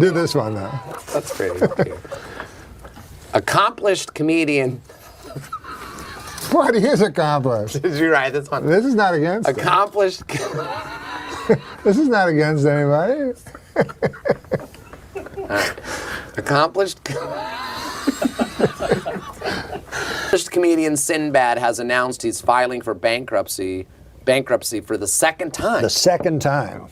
Do this one, though. That's pretty cute. Accomplished comedian. What is accomplished? Did you write this one? This is not against Accomplished. This is not against anybody. Accomplished comedian Sinbad has announced he's filing for bankruptcy for the second time. The second time.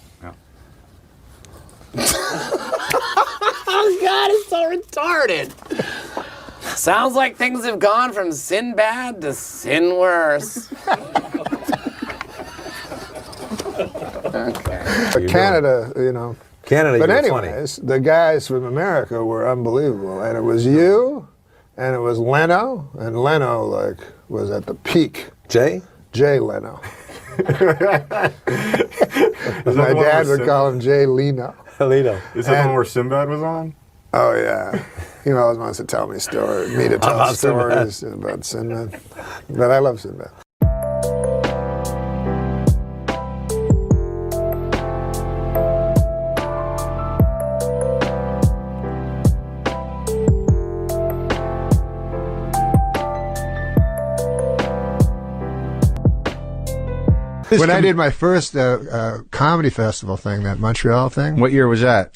Oh God, it's so retarded. Sounds like things have gone from Sinbad to sin worse. Okay. But Canada, you know. Canada, but anyways, the guys from America were unbelievable. And it was you, and it was Leno, and Leno, like, was at the peak. Jay Leno. My dad would call him Jay Leno. Leno. Is that the one where Sinbad was on? Oh, yeah. He always wants to tell me stories, me to tell stories about Sinbad. But I love Sinbad. When I did my first comedy festival thing, that Montreal thing. What year was that?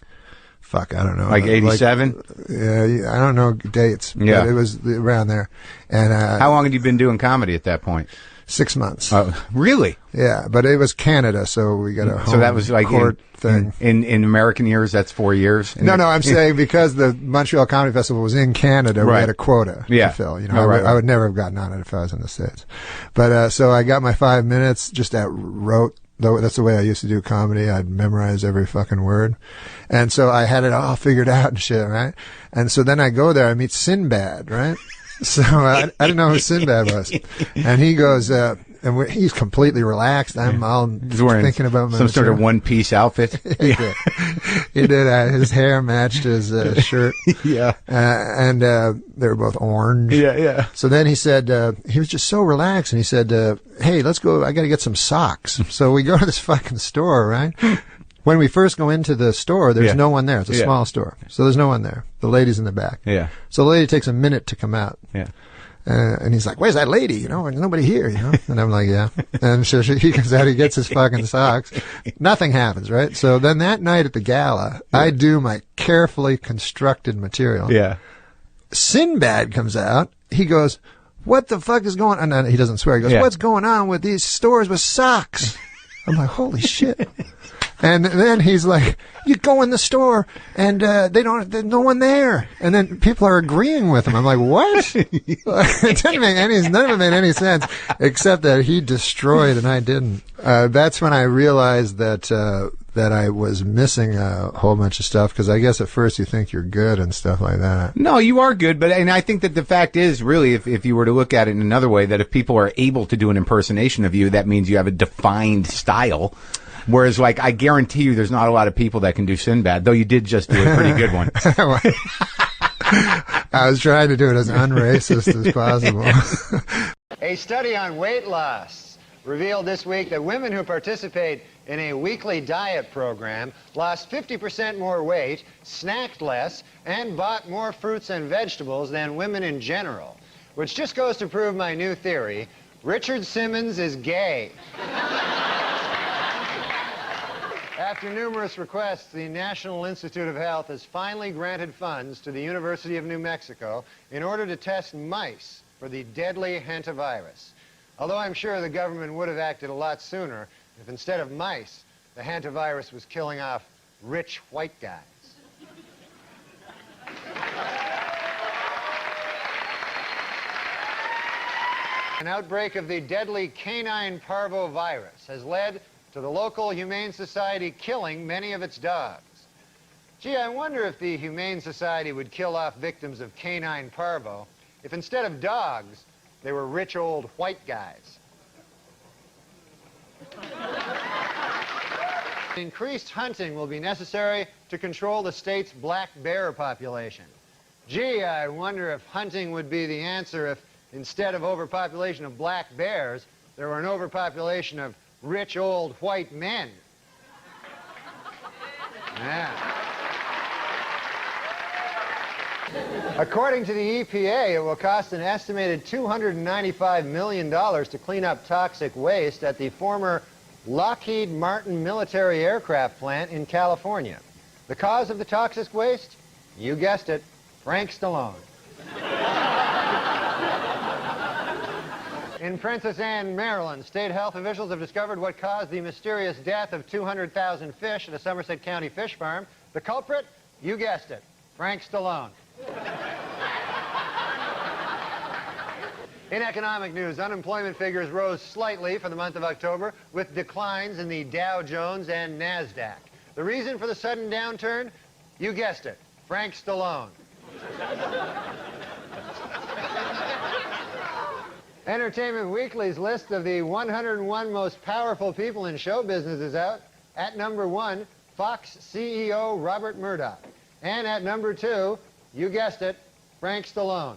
Fuck, I don't know. Like 87? Yeah, I don't know dates. Yeah. But it was around there. And how long had you been doing comedy at that point? 6 months. Oh, really? Yeah, but it was Canada, so we got a home so that was like court thing. In American years, that's 4 years? No, I'm saying because the Montreal Comedy Festival was in Canada, we had a quota to fill. You know, I would never have gotten on it if I was in the States. But so I got my 5 minutes, just wrote. That's the way I used to do comedy. I'd memorize every fucking word. And so I had it all figured out and shit, right? And so then I go there, I meet Sinbad, right? So I didn't know who Sinbad was. And he goes, and he's completely relaxed. I'm all thinking about my some sort of one-piece outfit. He did. His hair matched his shirt. Yeah. And they were both orange. Yeah. So then he said, he was just so relaxed, and he said, hey, let's go. I got to get some socks. So we go to this fucking store, right? When we first go into the store, there's no one there. It's a small store. So there's no one there. The lady's in the back. Yeah. So the lady takes a minute to come out. Yeah. And he's like, where's that lady? You know, there's nobody here, you know? And I'm like, yeah. And so he comes out, he gets his fucking socks. Nothing happens, right? So then that night at the gala, I do my carefully constructed material. Yeah. Sinbad comes out. He goes, what the fuck is going on? And he doesn't swear. He goes, what's going on with these stores with socks? I'm like, holy shit. And then he's like, you go in the store and there's no one there. And then people are agreeing with him. I'm like, what? It didn't make none of it made any sense except that he destroyed and I didn't. That's when I realized that I was missing a whole bunch of stuff, because I guess at first you think you're good and stuff like that. No, you are good, and I think that the fact is, really, if you were to look at it in another way, that if people are able to do an impersonation of you, that means you have a defined style. Whereas, like, I guarantee you there's not a lot of people that can do Sinbad, though you did just do a pretty good one. I was trying to do it as unracist as possible. A study on weight loss revealed this week that women who participate in a weekly diet program lost 50% more weight, snacked less, and bought more fruits and vegetables than women in general. Which just goes to prove my new theory: Richard Simmons is gay. After numerous requests, the National Institute of Health has finally granted funds to the University of New Mexico in order to test mice for the deadly hantavirus. Although I'm sure the government would have acted a lot sooner if instead of mice, the hantavirus was killing off rich white guys. An outbreak of the deadly canine parvovirus has led to the local Humane Society killing many of its dogs. Gee, I wonder if the Humane Society would kill off victims of canine parvo if instead of dogs, they were rich old white guys. Increased hunting will be necessary to control the state's black bear population. Gee, I wonder if hunting would be the answer if instead of overpopulation of black bears, there were an overpopulation of rich old white men. Yeah. According to the EPA, it will cost an estimated $295 million to clean up toxic waste at the former Lockheed Martin military aircraft plant in California. The cause of the toxic waste? You guessed it, Frank Stallone. In Princess Anne, Maryland, state health officials have discovered what caused the mysterious death of 200,000 fish at a Somerset County fish farm. The culprit? You guessed it, Frank Stallone. In economic news, unemployment figures rose slightly for the month of October, with declines in the Dow Jones and NASDAQ. The reason for the sudden downturn? You guessed it, Frank Stallone. Entertainment Weekly's list of the 101 most powerful people in show business is out. At number 1, Fox CEO Robert Murdoch. And at number 2, you guessed it, Frank Stallone.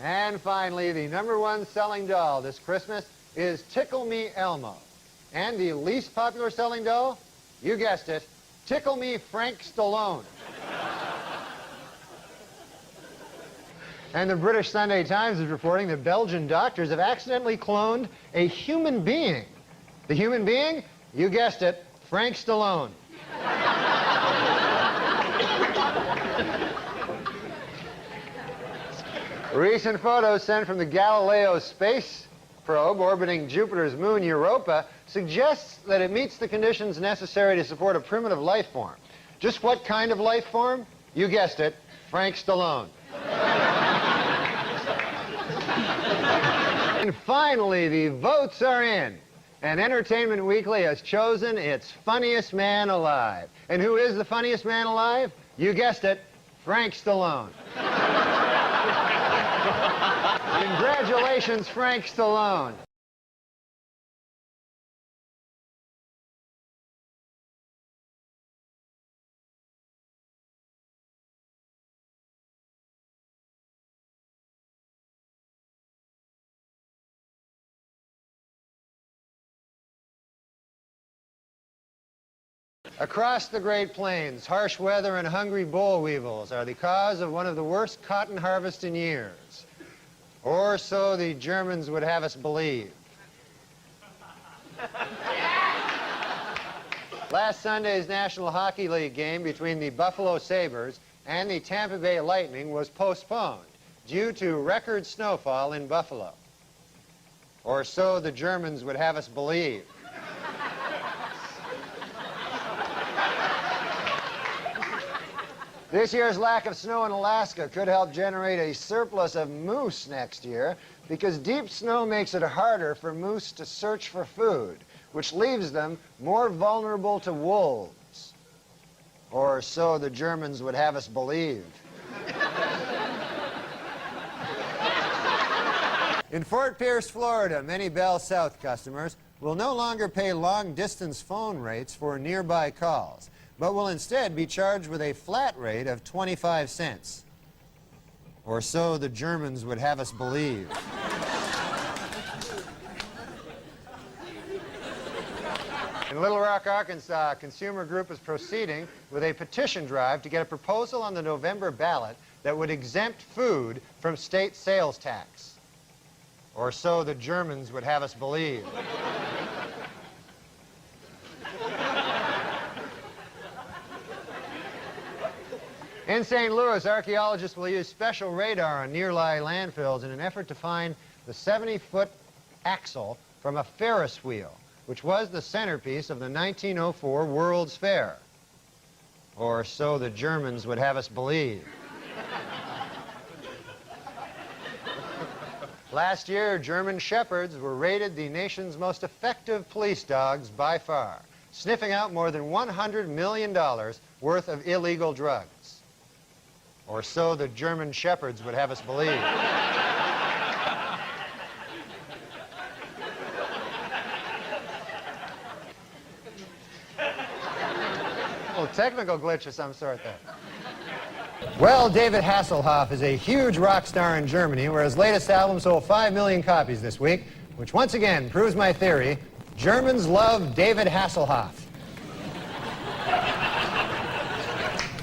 And finally, the number 1 selling doll this Christmas is Tickle Me Elmo. And the least popular selling doll? You guessed it, Tickle Me Frank Stallone. And the British Sunday Times is reporting that Belgian doctors have accidentally cloned a human being. The human being? You guessed it, Frank Stallone. Recent photos sent from the Galileo space probe orbiting Jupiter's moon Europa suggests that it meets the conditions necessary to support a primitive life form. Just what kind of life form? You guessed it, Frank Stallone. And finally, the votes are in. And Entertainment Weekly has chosen its funniest man alive. And who is the funniest man alive? You guessed it, Frank Stallone. Congratulations, Frank Stallone. Across the Great Plains, harsh weather and hungry boll weevils are the cause of one of the worst cotton harvests in years. Or so the Germans would have us believe. Last Sunday's National Hockey League game between the Buffalo Sabres and the Tampa Bay Lightning was postponed due to record snowfall in Buffalo. Or so the Germans would have us believe. This year's lack of snow in Alaska could help generate a surplus of moose next year because deep snow makes it harder for moose to search for food, which leaves them more vulnerable to wolves. Or so the Germans would have us believe. In Fort Pierce, Florida, many Bell South customers will no longer pay long-distance phone rates for nearby calls, but will instead be charged with a flat rate of 25 cents. Or so the Germans would have us believe. In Little Rock, Arkansas, a consumer group is proceeding with a petition drive to get a proposal on the November ballot that would exempt food from state sales tax. Or so the Germans would have us believe. In St. Louis, archaeologists will use special radar on nearby landfills in an effort to find the 70-foot axle from a Ferris wheel, which was the centerpiece of the 1904 World's Fair. Or so the Germans would have us believe. Last year, German Shepherds were rated the nation's most effective police dogs by far, sniffing out more than $100 million worth of illegal drugs. Or so the German Shepherds would have us believe. Well, technical glitch of some sort there. Well, David Hasselhoff is a huge rock star in Germany, where his latest album sold 5 million copies this week, which once again proves my theory: Germans love David Hasselhoff.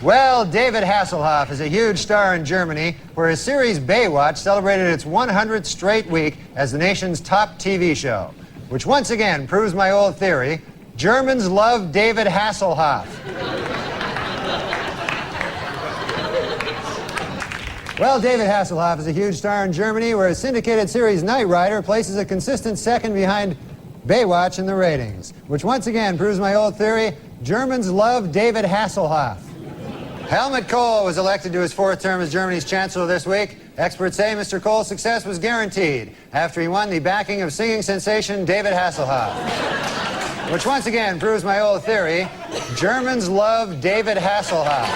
Well, David Hasselhoff is a huge star in Germany, where his series Baywatch celebrated its 100th straight week as the nation's top TV show, which once again proves my old theory: Germans love David Hasselhoff. Well, David Hasselhoff is a huge star in Germany, where his syndicated series Knight Rider places a consistent second behind Baywatch in the ratings, which once again proves my old theory: Germans love David Hasselhoff. Helmut Kohl was elected to his 4th term as Germany's chancellor this week. Experts say Mr. Kohl's success was guaranteed after he won the backing of singing sensation David Hasselhoff, which once again proves my old theory: Germans love David Hasselhoff.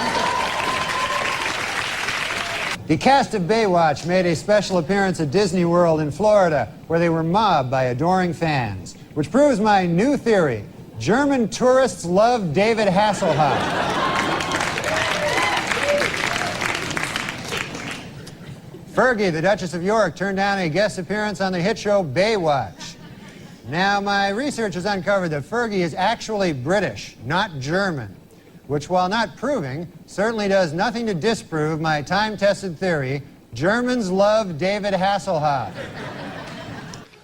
The cast of Baywatch made a special appearance at Disney World in Florida, where they were mobbed by adoring fans, which proves my new theory: German tourists love David Hasselhoff. Fergie, the Duchess of York, turned down a guest appearance on the hit show Baywatch. Now, my research has uncovered that Fergie is actually British, not German, which, while not proving, certainly does nothing to disprove my time-tested theory: Germans love David Hasselhoff.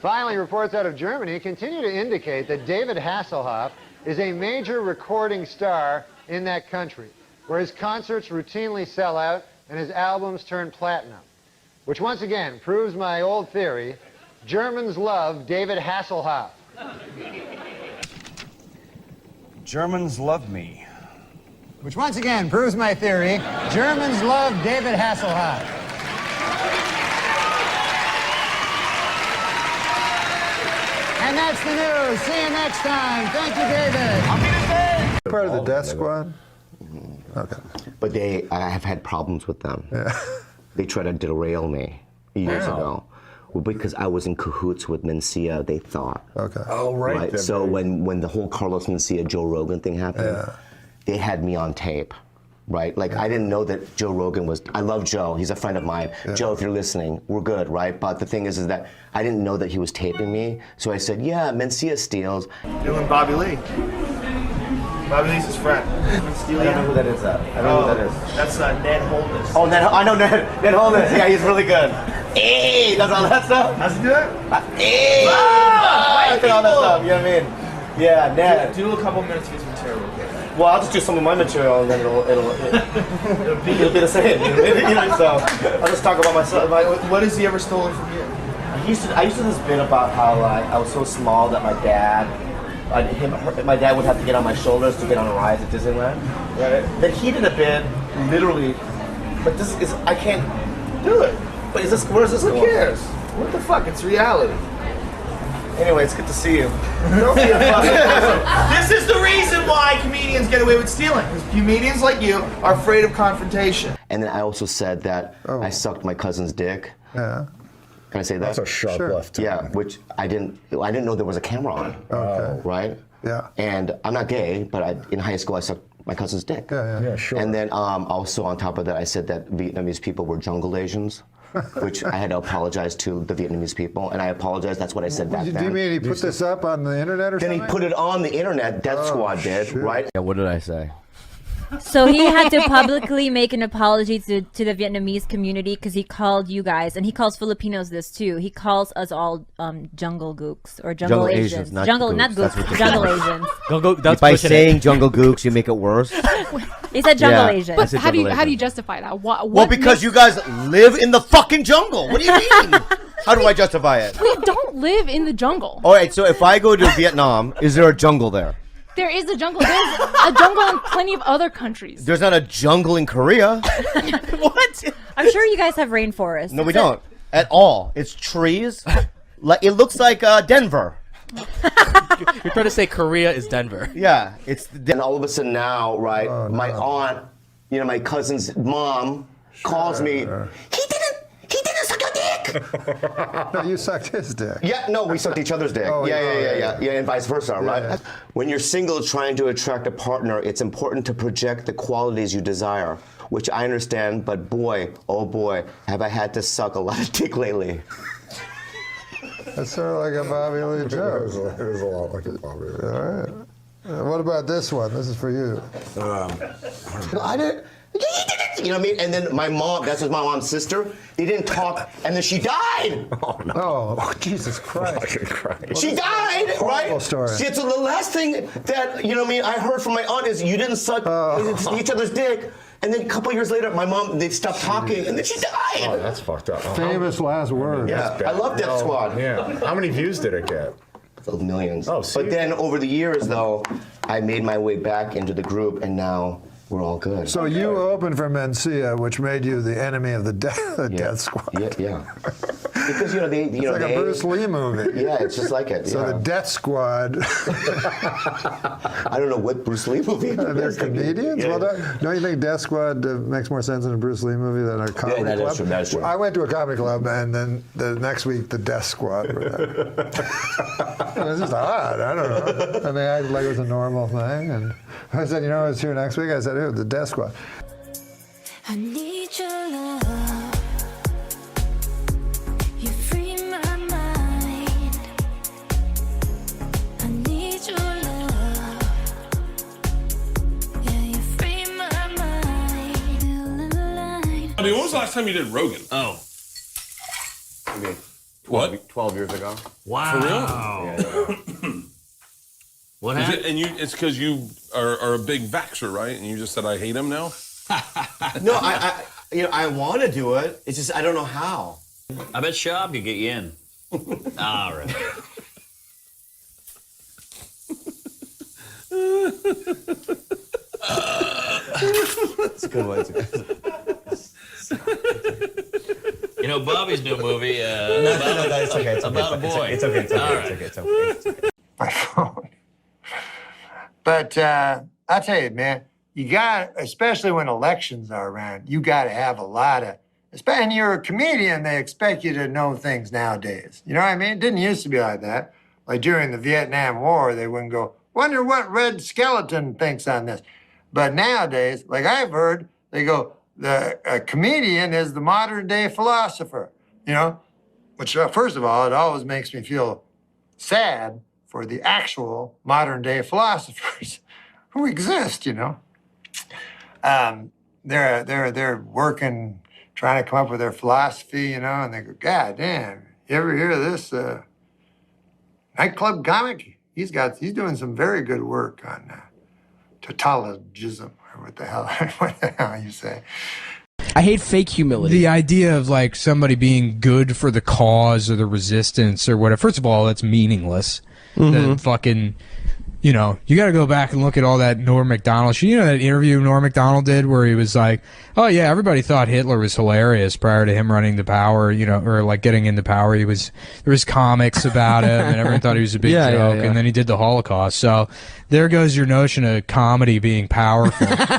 Finally, reports out of Germany continue to indicate that David Hasselhoff is a major recording star in that country, where his concerts routinely sell out and his albums turn platinum, which once again proves my old theory: Germans love David Hasselhoff. Germans love me. Which once again proves my theory: Germans love David Hasselhoff. And that's the news. See you next time. Thank you, David. Part of the death squad? Okay. But I have had problems with them. Yeah. They tried to derail me years ago. Well, because I was in cahoots with Mencia, they thought. Okay. Oh, right. So when the whole Carlos Mencia, Joe Rogan thing happened, they had me on tape, right? Like, I didn't know that Joe Rogan was, I love Joe, he's a friend of mine. Joe, if you're listening, we're good, right? But the thing is that I didn't know that he was taping me. So I said, yeah, Mencia steals. Doing Bobby Lee. Bobby Lee's his friend. I don't know who that is. I don't know who that is. That's Ned Holness. Oh, I know Ned Holness. Yeah, he's really good. Hey, that's all that stuff. How's he doing? Hey, all that stuff. You know what I mean? Yeah, Ned. Do a couple minutes of his material. Well, I'll just do some of my material, and then it'll be the same. You know, so I'll just talk about myself. What has he ever stolen from you? I used to do this bit about how I was so small that my dad would have to get on my shoulders to get on a ride at Disneyland. Right. Then he did a bit, literally, but this is, I can't do it. But is this, where is this going? Who cares? What the fuck? It's reality. Anyway, it's good to see you. This is the reason why comedians get away with stealing. Because comedians like you are afraid of confrontation. And then I also said that I sucked my cousin's dick. Yeah. Can I say that? That's a sharp left. Yeah, which I didn't know there was a camera on. Okay. Right? Yeah. And I'm not gay, but in high school I sucked my cousin's dick. Yeah, sure. And then also on top of that, I said that Vietnamese people were jungle Asians, which I had to apologize to the Vietnamese people, and I apologize. That's what I said back then. Do you mean he put this up on the internet or Then something? he put it on the internet. Death Squad did, shit. right? Yeah, what did I say? So he had to publicly make an apology to the Vietnamese community because he called you guys, and he calls Filipinos this too. He calls us all jungle gooks or jungle Asians. not Jungle, gooks. not That's gooks, what jungle Asians. That's by saying jungle gooks, you make it worse. He said jungle Yeah. Asians. I But said how do jungle you Asian. justify that? What Well, because makes- you guys live in the fucking jungle. What do you mean? How do I justify it? we don't live in the jungle. All right, so if I go to Vietnam, is there a jungle there? There is a jungle. There's a jungle in plenty of other countries. There's not a jungle in Korea. What? I'm sure you guys have rainforests. No, we don't at all. It's trees. Like it looks like Denver. You're trying to say Korea is Denver. Yeah, it's. And all of a sudden now, right, my aunt, my cousin's mom calls me, he didn't suck your dick. No, you sucked his dick. Yeah, no, we sucked each other's dick. Oh, Yeah, and vice versa, right? yeah. When you're single trying to attract a partner, it's important to project the qualities you desire, which I understand, but boy, oh boy, have I had to suck a lot of dick lately. That's sort of like a Bobby Lee joke. It is a lot like a Bobby Lee. All right. What about this one? This is for you. I didn't. You know what I mean? And then my mom, that's my mom's sister, they didn't talk, and then she died. Oh, no. Oh, Jesus Christ. She died, right? Story. See, so the last thing that, you know what I mean, I heard from my aunt is you didn't suck each other's dick. And then a couple years later, my mom, they stopped talking, and then she died. Oh, that's fucked up. Famous last word. Yeah, I love Death Squad. Yeah. How many views did it get? Millions. Oh, see? But then over the years, though, I made my way back into the group, and now we're all good. So you opened for Mencia, which made you the enemy of the Death Squad. Yeah. Because, you know, they... It's like a Bruce Lee movie. Yeah, it's just like it. So the Death Squad... I don't know what Bruce Lee movie. They're comedians? Yeah. Well, don't you think Death Squad makes more sense in a Bruce Lee movie than a comedy club? That's true, that's true. I went to a comedy club, and then the next week, the Death Squad were there. It was just odd. I don't know. And they acted like it was a normal thing. And I said, you know, I was here next week. I said, the Death Squad. I need your love. You free my mind. I need your love. Yeah, you free my mind. I mean, when was the last time you did Rogan? Oh. Okay. What? 12 years ago. Wow. For real? Yeah. What happened? And it's because you are a big vaxxer, right? And you just said, I hate him now? No, I want to do it. It's just I don't know how. I bet Shab could get you in. All right. That's a good one. You know Bobby's new movie. No, it's okay. It's about a boy. It's okay. It's okay. All right. It's okay. My phone. But I'll tell you, man, you got, especially when elections are around, you got to have a lot of, and you're a comedian, they expect you to know things nowadays. You know what I mean? It didn't used to be like that. Like during the Vietnam War, they wouldn't go, wonder what Red Skeleton thinks on this. But nowadays, like I've heard, they go, a comedian is the modern day philosopher, you know? Which, first of all, it always makes me feel sad for the actual modern day philosophers who exist, you know. They're working, trying to come up with their philosophy, you know, and they go, God damn, you ever hear of this nightclub comic? He's doing some very good work on tautologism, or what the hell you say. I hate fake humility. The idea of like somebody being good for the cause or the resistance or whatever. First of all, that's meaningless. The fucking, you know, you got to go back and look at all that Norm Macdonald shit. You know that interview Norm Macdonald did where he was like, oh yeah, everybody thought Hitler was hilarious prior to him running to power, you know, or like getting into power. There was comics about him and everyone thought he was a big joke. And then he did the Holocaust. So there goes your notion of comedy being powerful. That's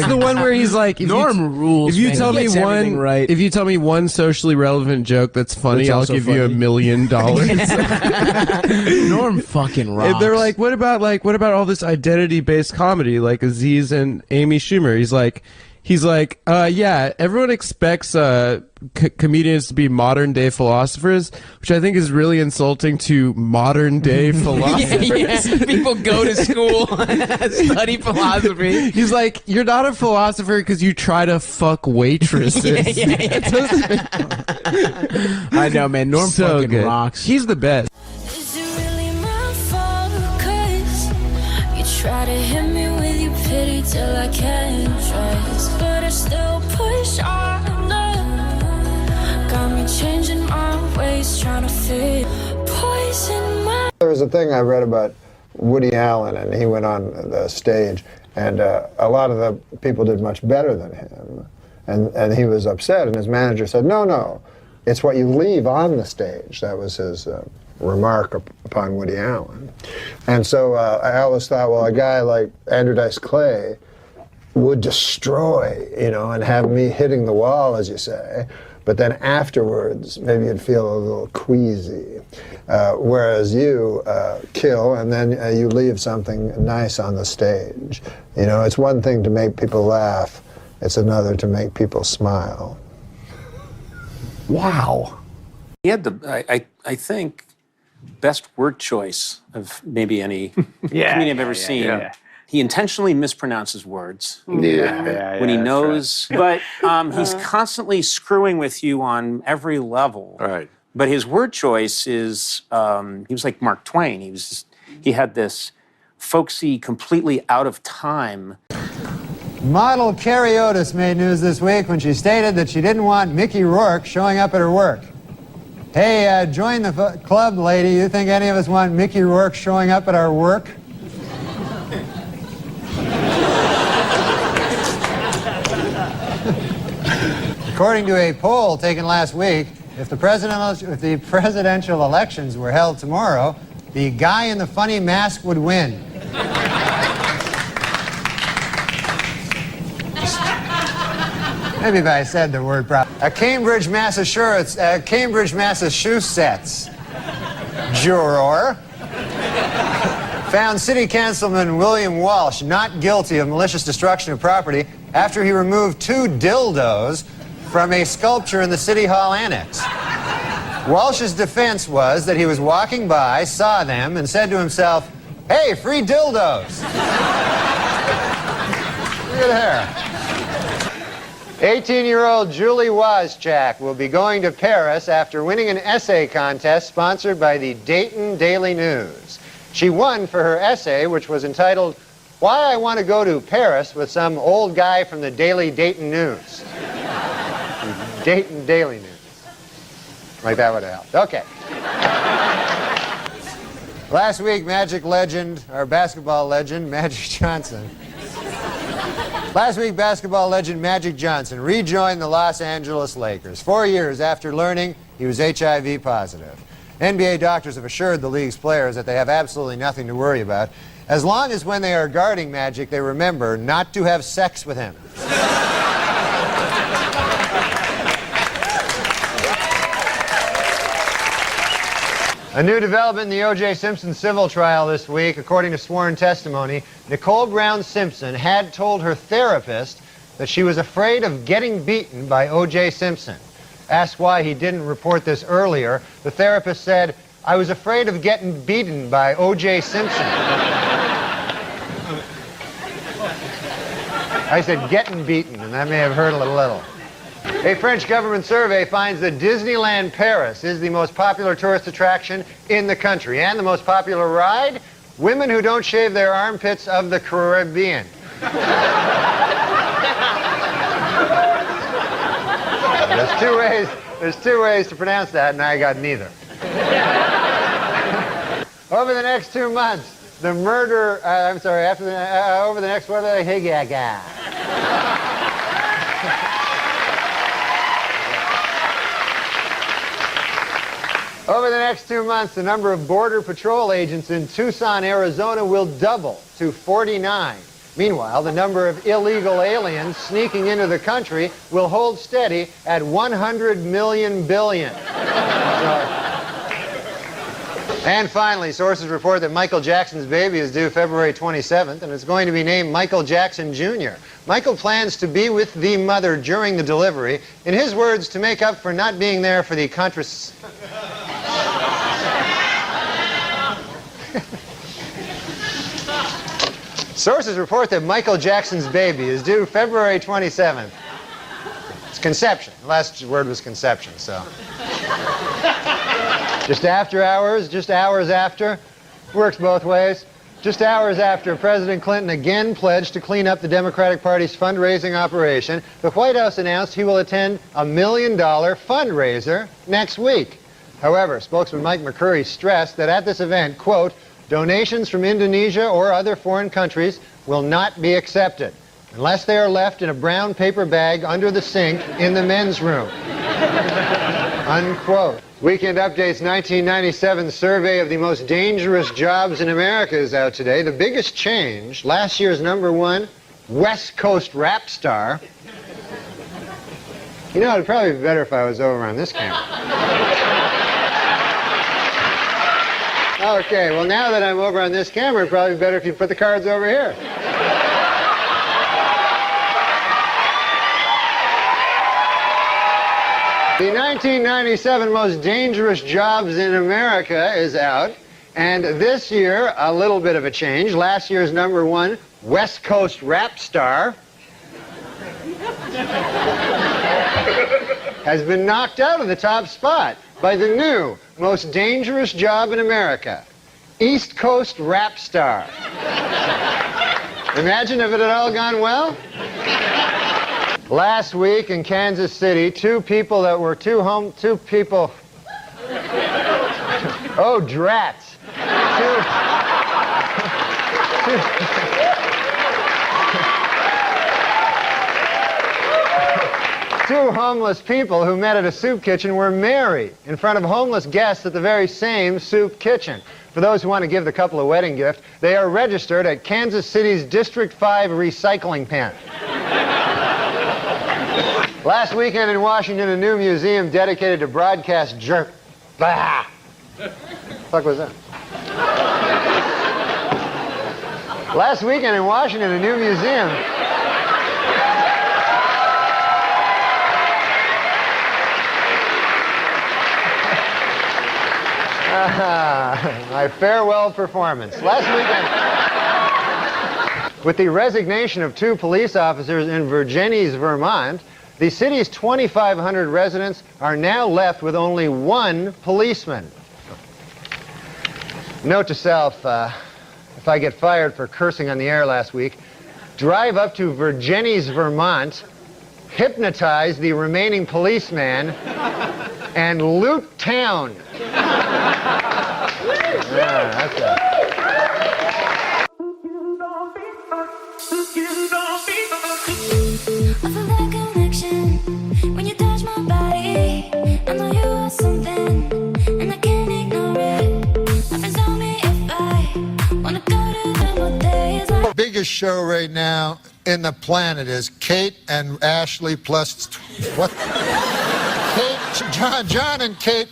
the one where he's like, Norm rules. If you tell me one, right. if you tell me one socially relevant joke that's funny, That's I'll also give you $1 million. Norm fucking rocks. And they're like, what about all this identity-based comedy, like Aziz and Amy Schumer? He's like, yeah, everyone expects comedians to be modern day philosophers, which I think is really insulting to modern day philosophers. People go to school, study philosophy. He's like, you're not a philosopher because you try to fuck waitresses. I know, man. Norm So fucking good. rocks. He's the best. Is it really my fault? 'Cause you try to hit me with your pity till I can't trust, but I still push on. Got me changing my ways, trying to fit poison my. There was a thing I read about Woody Allen, and he went on the stage, and a lot of the people did much better than him. And he was upset, and his manager said, no, it's what you leave on the stage. That was his remark upon Woody Allen. And so I always thought, well, a guy like Andrew Dice Clay would destroy, you know, and have me hitting the wall, as you say. But then afterwards, maybe you'd feel a little queasy. Whereas you kill, and then you leave something nice on the stage. You know, it's one thing to make people laugh. It's another to make people smile. Wow. He had I think best word choice of maybe any comedian I've ever seen. yeah. He intentionally mispronounces words Yeah, yeah, when he that's knows, but he's constantly screwing with you on every level. Right. But his word choice is, he was like Mark Twain. He had this folksy, completely out of time. Model Carrie Otis made news this week when she stated that she didn't want Mickey Rourke showing up at her work. Hey, join the club, lady. You think any of us want Mickey Rourke showing up at our work? According to a poll taken last week, if the presidential elections were held tomorrow, the guy in the funny mask would win. Maybe if I said the word properly. Cambridge, Massachusetts juror found City Councilman William Walsh not guilty of malicious destruction of property after he removed 2 dildos from a sculpture in the City Hall annex. Walsh's defense was that he was walking by, saw them, and said to himself, "Hey, free dildos." Look at her. 18-year-old Julie Wozchak will be going to Paris after winning an essay contest sponsored by the Dayton Daily News. She won for her essay, which was entitled, "Why I Want to Go to Paris with Some Old Guy from the Daily Dayton News." Dayton Daily News. Like that would have helped. Okay. Last week, Magic legend, or basketball legend, Magic Johnson. Last week, basketball legend Magic Johnson rejoined the Los Angeles Lakers 4 years after learning he was HIV positive. NBA doctors have assured the league's players that they have absolutely nothing to worry about, as long as when they are guarding Magic, they remember not to have sex with him. A new development in the O.J. Simpson civil trial this week. According to sworn testimony, Nicole Brown Simpson had told her therapist that she was afraid of getting beaten by O.J. Simpson. Asked why he didn't report this earlier, the therapist said, "I was afraid of getting beaten by O.J. Simpson." I said getting beaten, and that may have hurt a little. A French government survey finds that Disneyland Paris is the most popular tourist attraction in the country. And the most popular ride? Women who don't shave their armpits of the Caribbean. There's two ways to pronounce that, and I got neither. Over the next 2 months, the murder, over the next, what are they? Over the next 2 months, the number of Border Patrol agents in Tucson, Arizona will double to 49. Meanwhile, the number of illegal aliens sneaking into the country will hold steady at 100 million billion. And finally, sources report that Michael Jackson's baby is due February 27th, and it's going to be named Michael Jackson Jr. Michael plans to be with the mother during the delivery, in his words, to make up for not being there for the Sources report that Michael Jackson's baby is due February 27th. It's conception. The last word was conception, so. Just hours after, works both ways. Just hours after President Clinton again pledged to clean up the Democratic Party's fundraising operation, the White House announced he will attend a $1 million fundraiser next week. However, spokesman Mike McCurry stressed that at this event, quote, "Donations from Indonesia or other foreign countries will not be accepted unless they are left in a brown paper bag under the sink in the men's room." Unquote. Weekend Update's 1997 survey of the most dangerous jobs in America is out today. The biggest change, last year's #1 West Coast rap star. You know, it'd probably be better if I was over on this camera. Okay, well, now that I'm over on this camera, it'd probably be better if you put the cards over here. The 1997 Most Dangerous Jobs in America is out. And this year, a little bit of a change. Last year's #1 West Coast rap star has been knocked out of the top spot by the new Most Dangerous Job in America, East Coast rap star. Imagine if it had all gone well. Last week in Kansas City, two people... Oh, drats. Two homeless people who met at a soup kitchen were married in front of homeless guests at the very same soup kitchen. For those who want to give the couple a wedding gift, they are registered at Kansas City's District 5 recycling pen. Last weekend in Washington, a new museum dedicated to broadcast jerk. Bah! The fuck was that? Last weekend in Washington, a new museum. My farewell performance. Last weekend, with the resignation of 2 police officers in Virginia, Vermont, the city's 2,500 residents are now left with only 1 policeman. Note to self, if I get fired for cursing on the air last week, drive up to Virginia, Vermont, hypnotize the remaining policeman, and loot town. Yeah, that's it. Biggest show right now in the planet is Kate and Ashley plus what? Kate, John and Kate.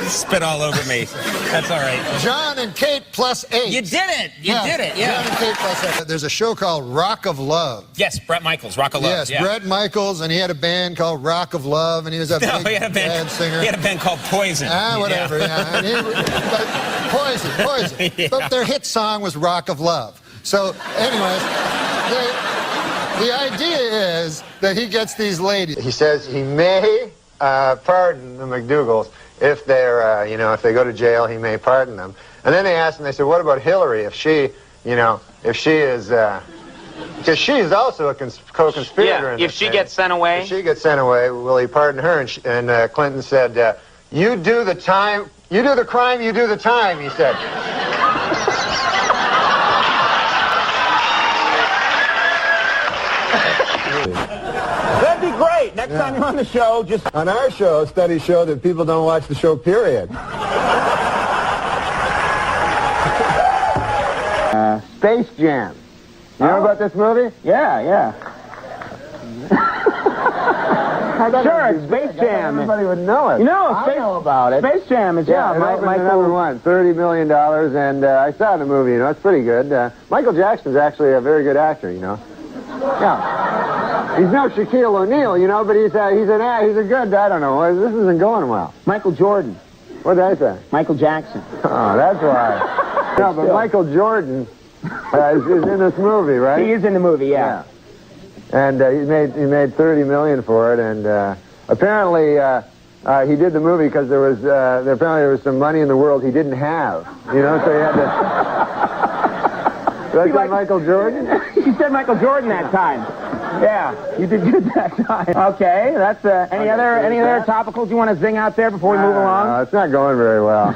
Spit all over me. That's all right. John and Kate plus 8. You did it. You did it. Yeah. John and Kate plus 8. There's a show called Rock of Love. Yes, Bret Michaels, Rock of Love. Yes, yeah. Bret Michaels, and he had a band called Rock of Love, and he was a big he had a band, singer. He had a band called Poison. Whatever. Yeah. And but Poison. Yeah. But their hit song was Rock of Love. So, anyways, the idea is that he gets these ladies. He says he may pardon the McDougalls if they're, if they go to jail, he may pardon them. And then they asked him, they said, what about Hillary? If she, if she is, because she's also a co-conspirator. Yeah, if she gets sent away. If she gets sent away, will he pardon her? And Clinton said, you do the time, you do the crime, you do the time, he said. That'd be great. Next time you're on the show, just... On our show, studies show that people don't watch the show, period. Space Jam. You know about this movie? Yeah. Sure, it's Space Jam. Everybody would know it. I know about it. Space Jam is, Michael... #1, $30 million, and I saw the movie, it's pretty good. Michael Jackson's actually a very good actor, Yeah. He's no Shaquille O'Neal, but he's a good, I don't know, this isn't going well. Michael Jordan. What did I say? Michael Jackson. Oh, that's why. No, but Michael Jordan is in this movie, right? He is in the movie, yeah. And he made $30 million for it, and apparently he did the movie because apparently there was some money in the world he didn't have, so he had to... Did I say Michael Jordan? You said Michael Jordan that time. Yeah, you did good that time. Okay, that's any other topicals you want to zing out there before we move along? No, it's not going very well.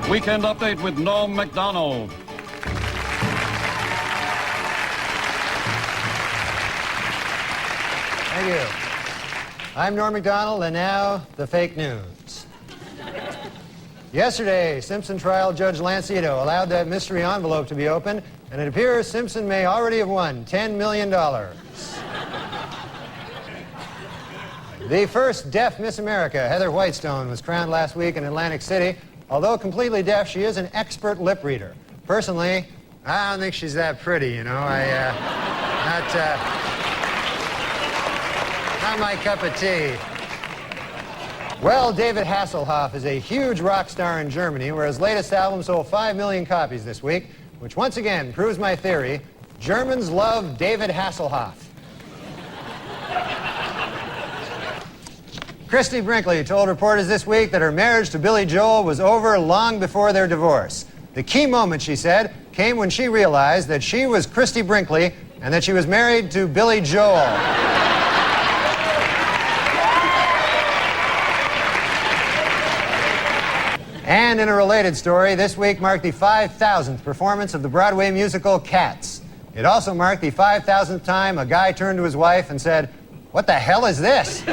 Weekend Update with Norm Macdonald. Thank you. I'm Norm Macdonald, and now the fake news. Yesterday, Simpson trial judge Lancito allowed that mystery envelope to be opened, and it appears Simpson may already have won $10 million. The first deaf Miss America, Heather Whitestone, was crowned last week in Atlantic City. Although completely deaf, she is an expert lip reader. Personally, I don't think she's that pretty, Not my cup of tea. Well, David Hasselhoff is a huge rock star in Germany, where his latest album sold 5 million copies this week, which once again proves my theory: Germans love David Hasselhoff. Christy Brinkley told reporters this week that her marriage to Billy Joel was over long before their divorce. The key moment, she said, came when she realized that she was Christy Brinkley and that she was married to Billy Joel. And in a related story, this week marked the 5,000th performance of the Broadway musical Cats. It also marked the 5,000th time a guy turned to his wife and said, "What the hell is this?"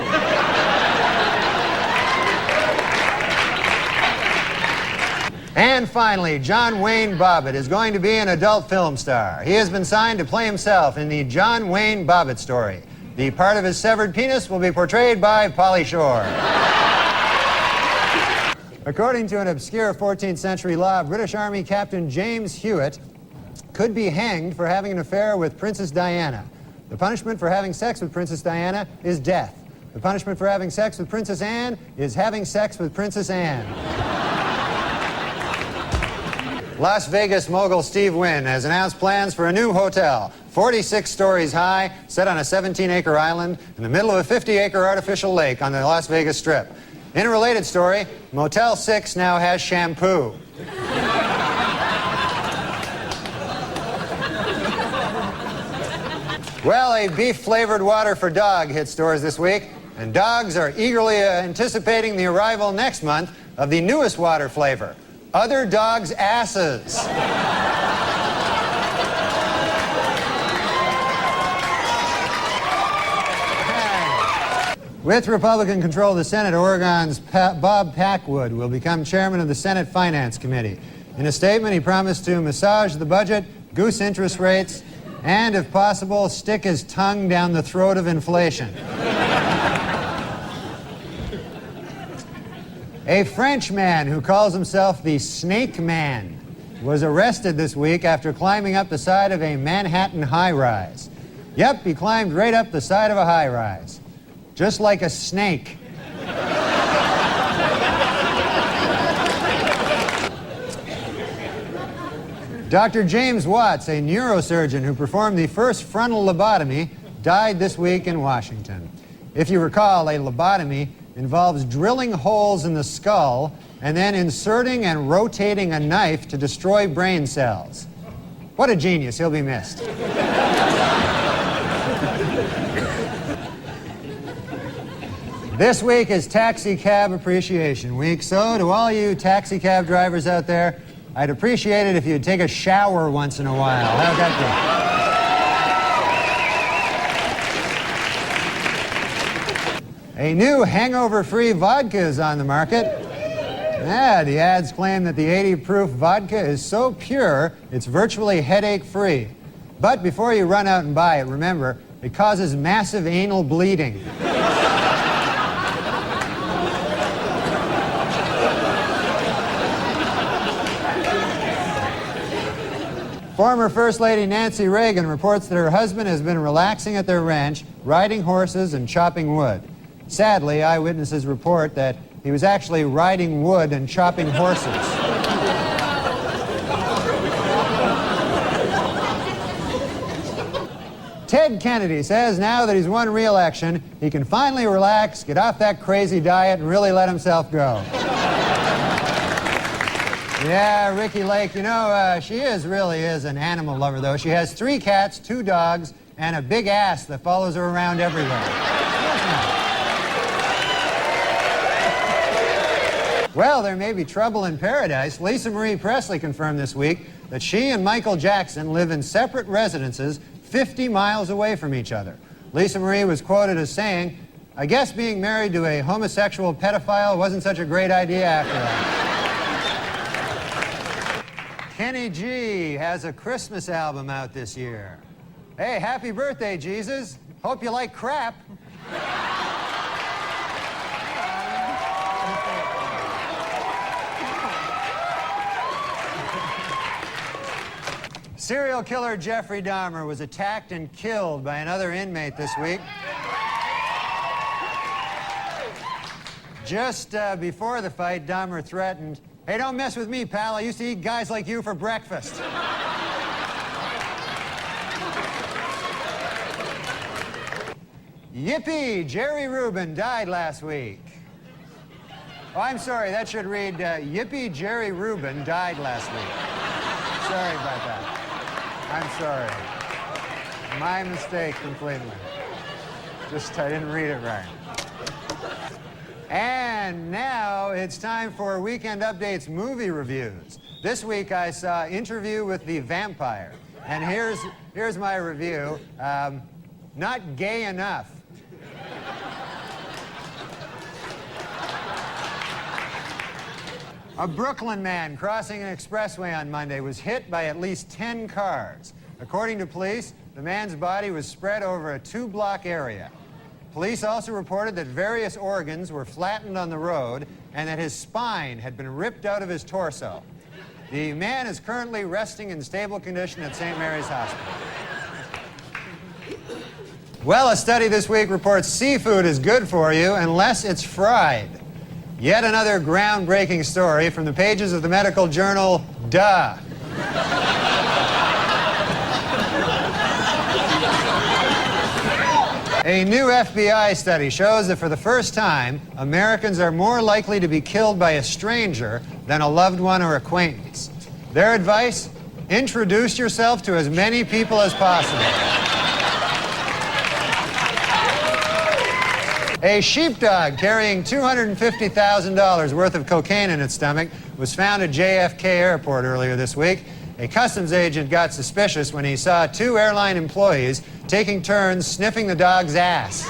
And finally, John Wayne Bobbitt is going to be an adult film star. He has been signed to play himself in the John Wayne Bobbitt story. The part of his severed penis will be portrayed by Pauly Shore. According to an obscure 14th century law, British Army Captain James Hewitt could be hanged for having an affair with Princess Diana. The punishment for having sex with Princess Diana is death. The punishment for having sex with Princess Anne is having sex with Princess Anne. Las Vegas mogul Steve Wynn has announced plans for a new hotel, 46 stories high, set on a 17-acre island in the middle of a 50-acre artificial lake on the Las Vegas Strip. In a related story, Motel 6 now has shampoo. Well, a beef-flavored water for dog hit stores this week, and dogs are eagerly anticipating the arrival next month of the newest water flavor, other dogs' asses. With Republican control of the Senate, Oregon's Bob Packwood will become chairman of the Senate Finance Committee. In a statement, he promised to massage the budget, goose interest rates, and, if possible, stick his tongue down the throat of inflation. A French man who calls himself the Snake Man was arrested this week after climbing up the side of a Manhattan high-rise. Yep, he climbed right up the side of a high-rise. Just like a snake. Dr. James Watts, a neurosurgeon who performed the first frontal lobotomy, died this week in Washington. If you recall, a lobotomy involves drilling holes in the skull and then inserting and rotating a knife to destroy brain cells. What a genius. He'll be missed. This week is Taxi Cab Appreciation Week, so to all you taxi cab drivers out there, I'd appreciate it if you'd take a shower once in a while. How'd that be? A new hangover-free vodka is on the market. Yeah, the ads claim that the 80-proof vodka is so pure, it's virtually headache-free. But before you run out and buy it, remember, it causes massive anal bleeding. Former First Lady Nancy Reagan reports that her husband has been relaxing at their ranch, riding horses and chopping wood. Sadly, eyewitnesses report that he was actually riding wood and chopping horses. Ted Kennedy says now that he's won re-election, he can finally relax, get off that crazy diet, and really let himself go. Yeah, Ricky Lake, you know, she really is an animal lover, though. She has 3 cats, 2 dogs, and a big ass that follows her around everywhere. Well, there may be trouble in paradise. Lisa Marie Presley confirmed this week that she and Michael Jackson live in separate residences 50 miles away from each other. Lisa Marie was quoted as saying, "I guess being married to a homosexual pedophile wasn't such a great idea after all." Kenny G has a Christmas album out this year. Hey, happy birthday, Jesus. Hope you like crap. Serial killer Jeffrey Dahmer was attacked and killed by another inmate this week. Just before the fight, Dahmer threatened, "Hey, don't mess with me, pal. I used to eat guys like you for breakfast." Yippee! Jerry Rubin died last week. Oh, I'm sorry. That should read, Yippee! Jerry Rubin died last week. Sorry about that. I'm sorry. My mistake completely. Just, I didn't read it right. And now it's time for Weekend Update's movie reviews. This week I saw Interview with the Vampire. And here's my review. Not gay enough. A Brooklyn man crossing an expressway on Monday was hit by at least 10 cars. According to police, the man's body was spread over a 2-block area. Police also reported that various organs were flattened on the road and that his spine had been ripped out of his torso. The man is currently resting in stable condition at St. Mary's Hospital. Well, a study this week reports seafood is good for you unless it's fried. Yet another groundbreaking story from the pages of the medical journal, Duh. A new FBI study shows that for the first time, Americans are more likely to be killed by a stranger than a loved one or acquaintance. Their advice? Introduce yourself to as many people as possible. A sheepdog carrying $250,000 worth of cocaine in its stomach was found at JFK Airport earlier this week. A customs agent got suspicious when he saw 2 airline employees taking turns sniffing the dog's ass.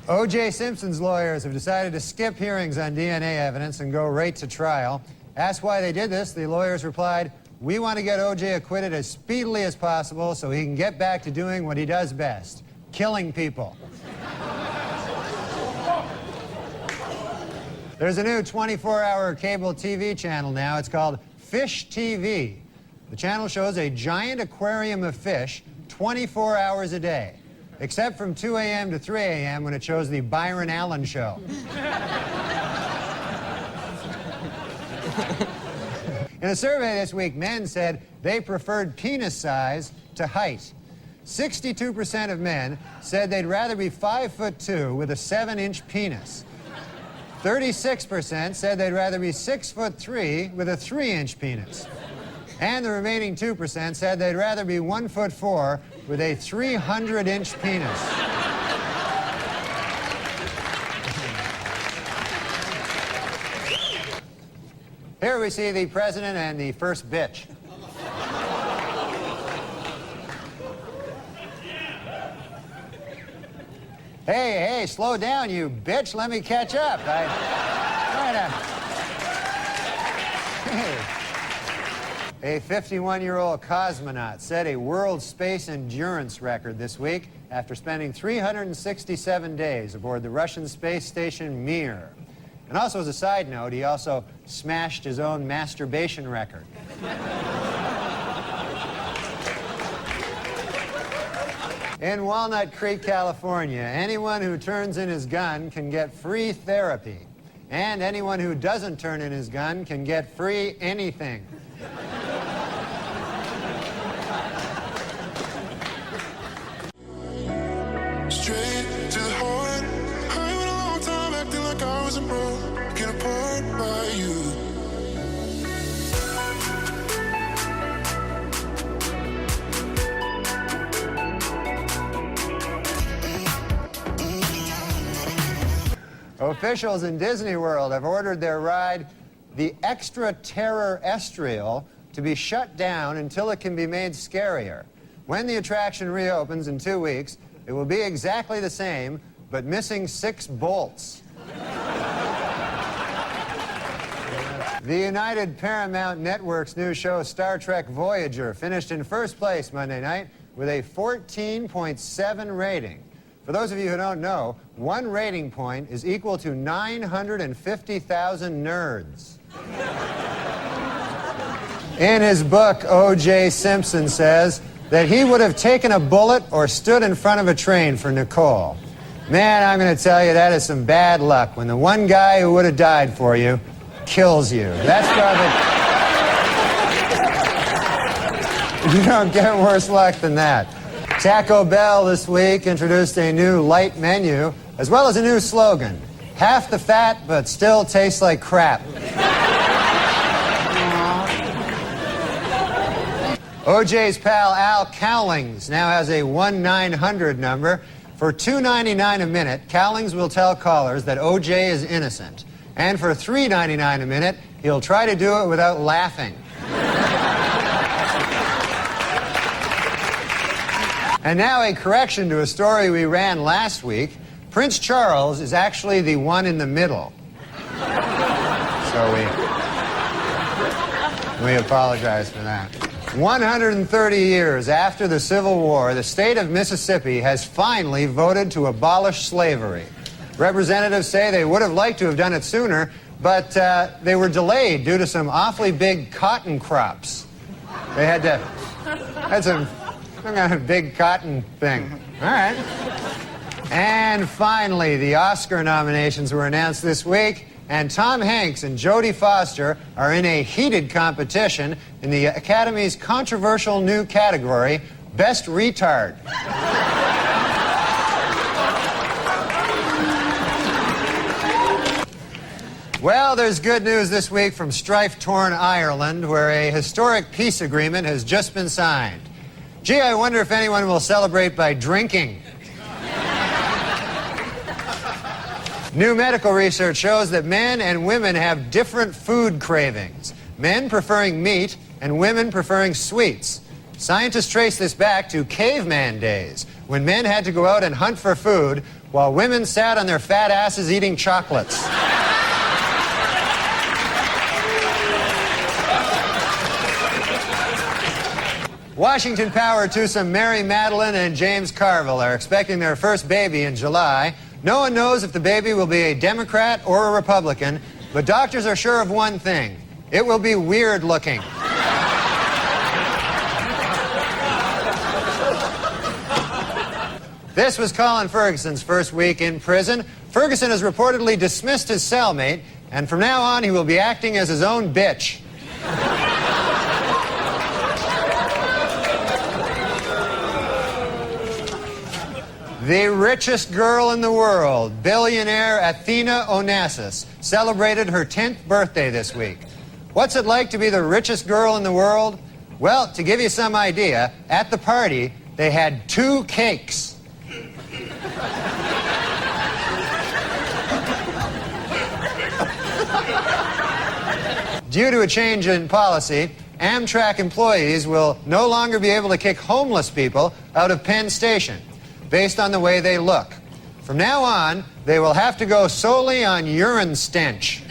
O.J. Simpson's lawyers have decided to skip hearings on DNA evidence and go right to trial. Asked why they did this, the lawyers replied, "We want to get O.J. acquitted as speedily as possible so he can get back to doing what he does best, killing people." There's a new 24-hour cable TV channel now. It's called Fish TV. The channel shows a giant aquarium of fish 24 hours a day, except from 2 a.m. to 3 a.m. when it shows the Byron Allen Show. In a survey this week, men said they preferred penis size to height. 62% of men said they'd rather be 5'2" with a 7-inch penis. 36% said they'd rather be 6'3" with a 3-inch penis. And the remaining 2% said they'd rather be 1'4" with a 300-inch penis. Here we see the president and the first bitch. Hey, slow down, you bitch. Let me catch up. A 51-year-old cosmonaut set a world space endurance record this week after spending 367 days aboard the Russian space station Mir. And also, as a side note, he also smashed his own masturbation record. In Walnut Creek, California, anyone who turns in his gun can get free therapy. And anyone who doesn't turn in his gun can get free anything. Straight to the heart. I went a long time acting like I wasn't broken apart by you. Officials in Disney World have ordered their ride, the Extraterrestrial, to be shut down until it can be made scarier. When the attraction reopens in 2 weeks, it will be exactly the same, but missing 6 bolts. The United Paramount Network's new show, Star Trek Voyager, finished in first place Monday night with a 14.7 rating. For those of you who don't know, 1 rating point is equal to 950,000 nerds. In his book, O.J. Simpson says, that he would have taken a bullet or stood in front of a train for Nicole. Man, I'm going to tell you, that is some bad luck when the one guy who would have died for you kills you. That's probably... You don't get worse luck than that. Taco Bell this week introduced a new light menu, as well as a new slogan. Half the fat, but still tastes like crap. OJ's pal Al Cowlings now has a 1-900 number. For $2.99 a minute, Cowlings will tell callers that OJ is innocent. And for $3.99 a minute, he'll try to do it without laughing. And now a correction to a story we ran last week. Prince Charles is actually the one in the middle. So we apologize for that. 130 years after the Civil War, the state of Mississippi has finally voted to abolish slavery. Representatives say they would have liked to have done it sooner, but they were delayed due to some awfully big cotton crops. They had some kind of big cotton thing. All right. And finally, the Oscar nominations were announced this week, and Tom Hanks and Jodie Foster are in a heated competition in the Academy's controversial new category, Best Retard. Well, there's good news this week from strife-torn Ireland, where a historic peace agreement has just been signed. Gee, I wonder if anyone will celebrate by drinking. New medical research shows that men and women have different food cravings. Men preferring meat and women preferring sweets. Scientists trace this back to caveman days, when men had to go out and hunt for food while women sat on their fat asses eating chocolates. Washington Power twosome Mary Madeline and James Carville are expecting their first baby in July. No one knows if the baby will be a Democrat or a Republican, but doctors are sure of one thing. It will be weird looking. This was Colin Ferguson's first week in prison. Ferguson has reportedly dismissed his cellmate, and from now on he will be acting as his own bitch. The richest girl in the world, billionaire Athena Onassis, celebrated her 10th birthday this week. What's it like to be the richest girl in the world? Well, to give you some idea, at the party, they had 2 cakes. Due to a change in policy, Amtrak employees will no longer be able to kick homeless people out of Penn Station based on the way they look. From now on, they will have to go solely on urine stench.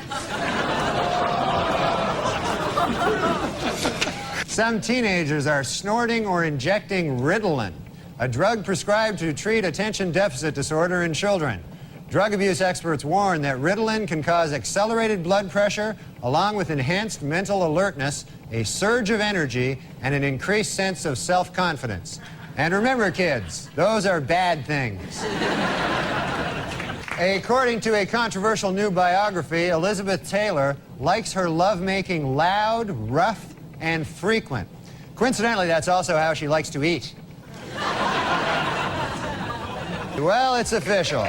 Some teenagers are snorting or injecting Ritalin, a drug prescribed to treat attention deficit disorder in children. Drug abuse experts warn that Ritalin can cause accelerated blood pressure, along with enhanced mental alertness, a surge of energy, and an increased sense of self-confidence. And remember, kids, those are bad things. According to a controversial new biography, Elizabeth Taylor likes her lovemaking loud, rough, and frequent. Coincidentally, that's also how she likes to eat. Well, it's official.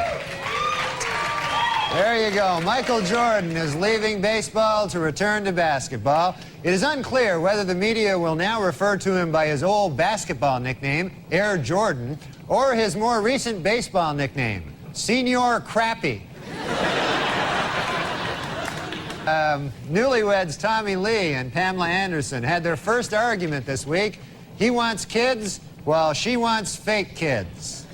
There you go. Michael Jordan is leaving baseball to return to basketball. It is unclear whether the media will now refer to him by his old basketball nickname, Air Jordan, or his more recent baseball nickname, Senior Crappy. Newlyweds Tommy Lee and Pamela Anderson had their first argument this week. He wants kids, while she wants fake kids.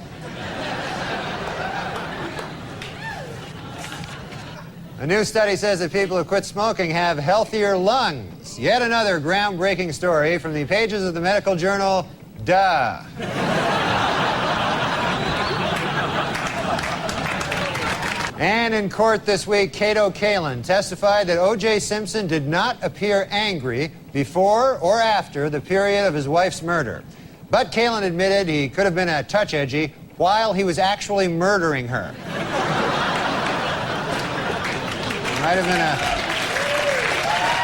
A new study says that people who quit smoking have healthier lungs. Yet another groundbreaking story from the pages of the medical journal, Duh. And in court this week, Cato Kalin testified that O.J. Simpson did not appear angry before or after the period of his wife's murder. But Kalin admitted he could have been a touch edgy while he was actually murdering her. Might have been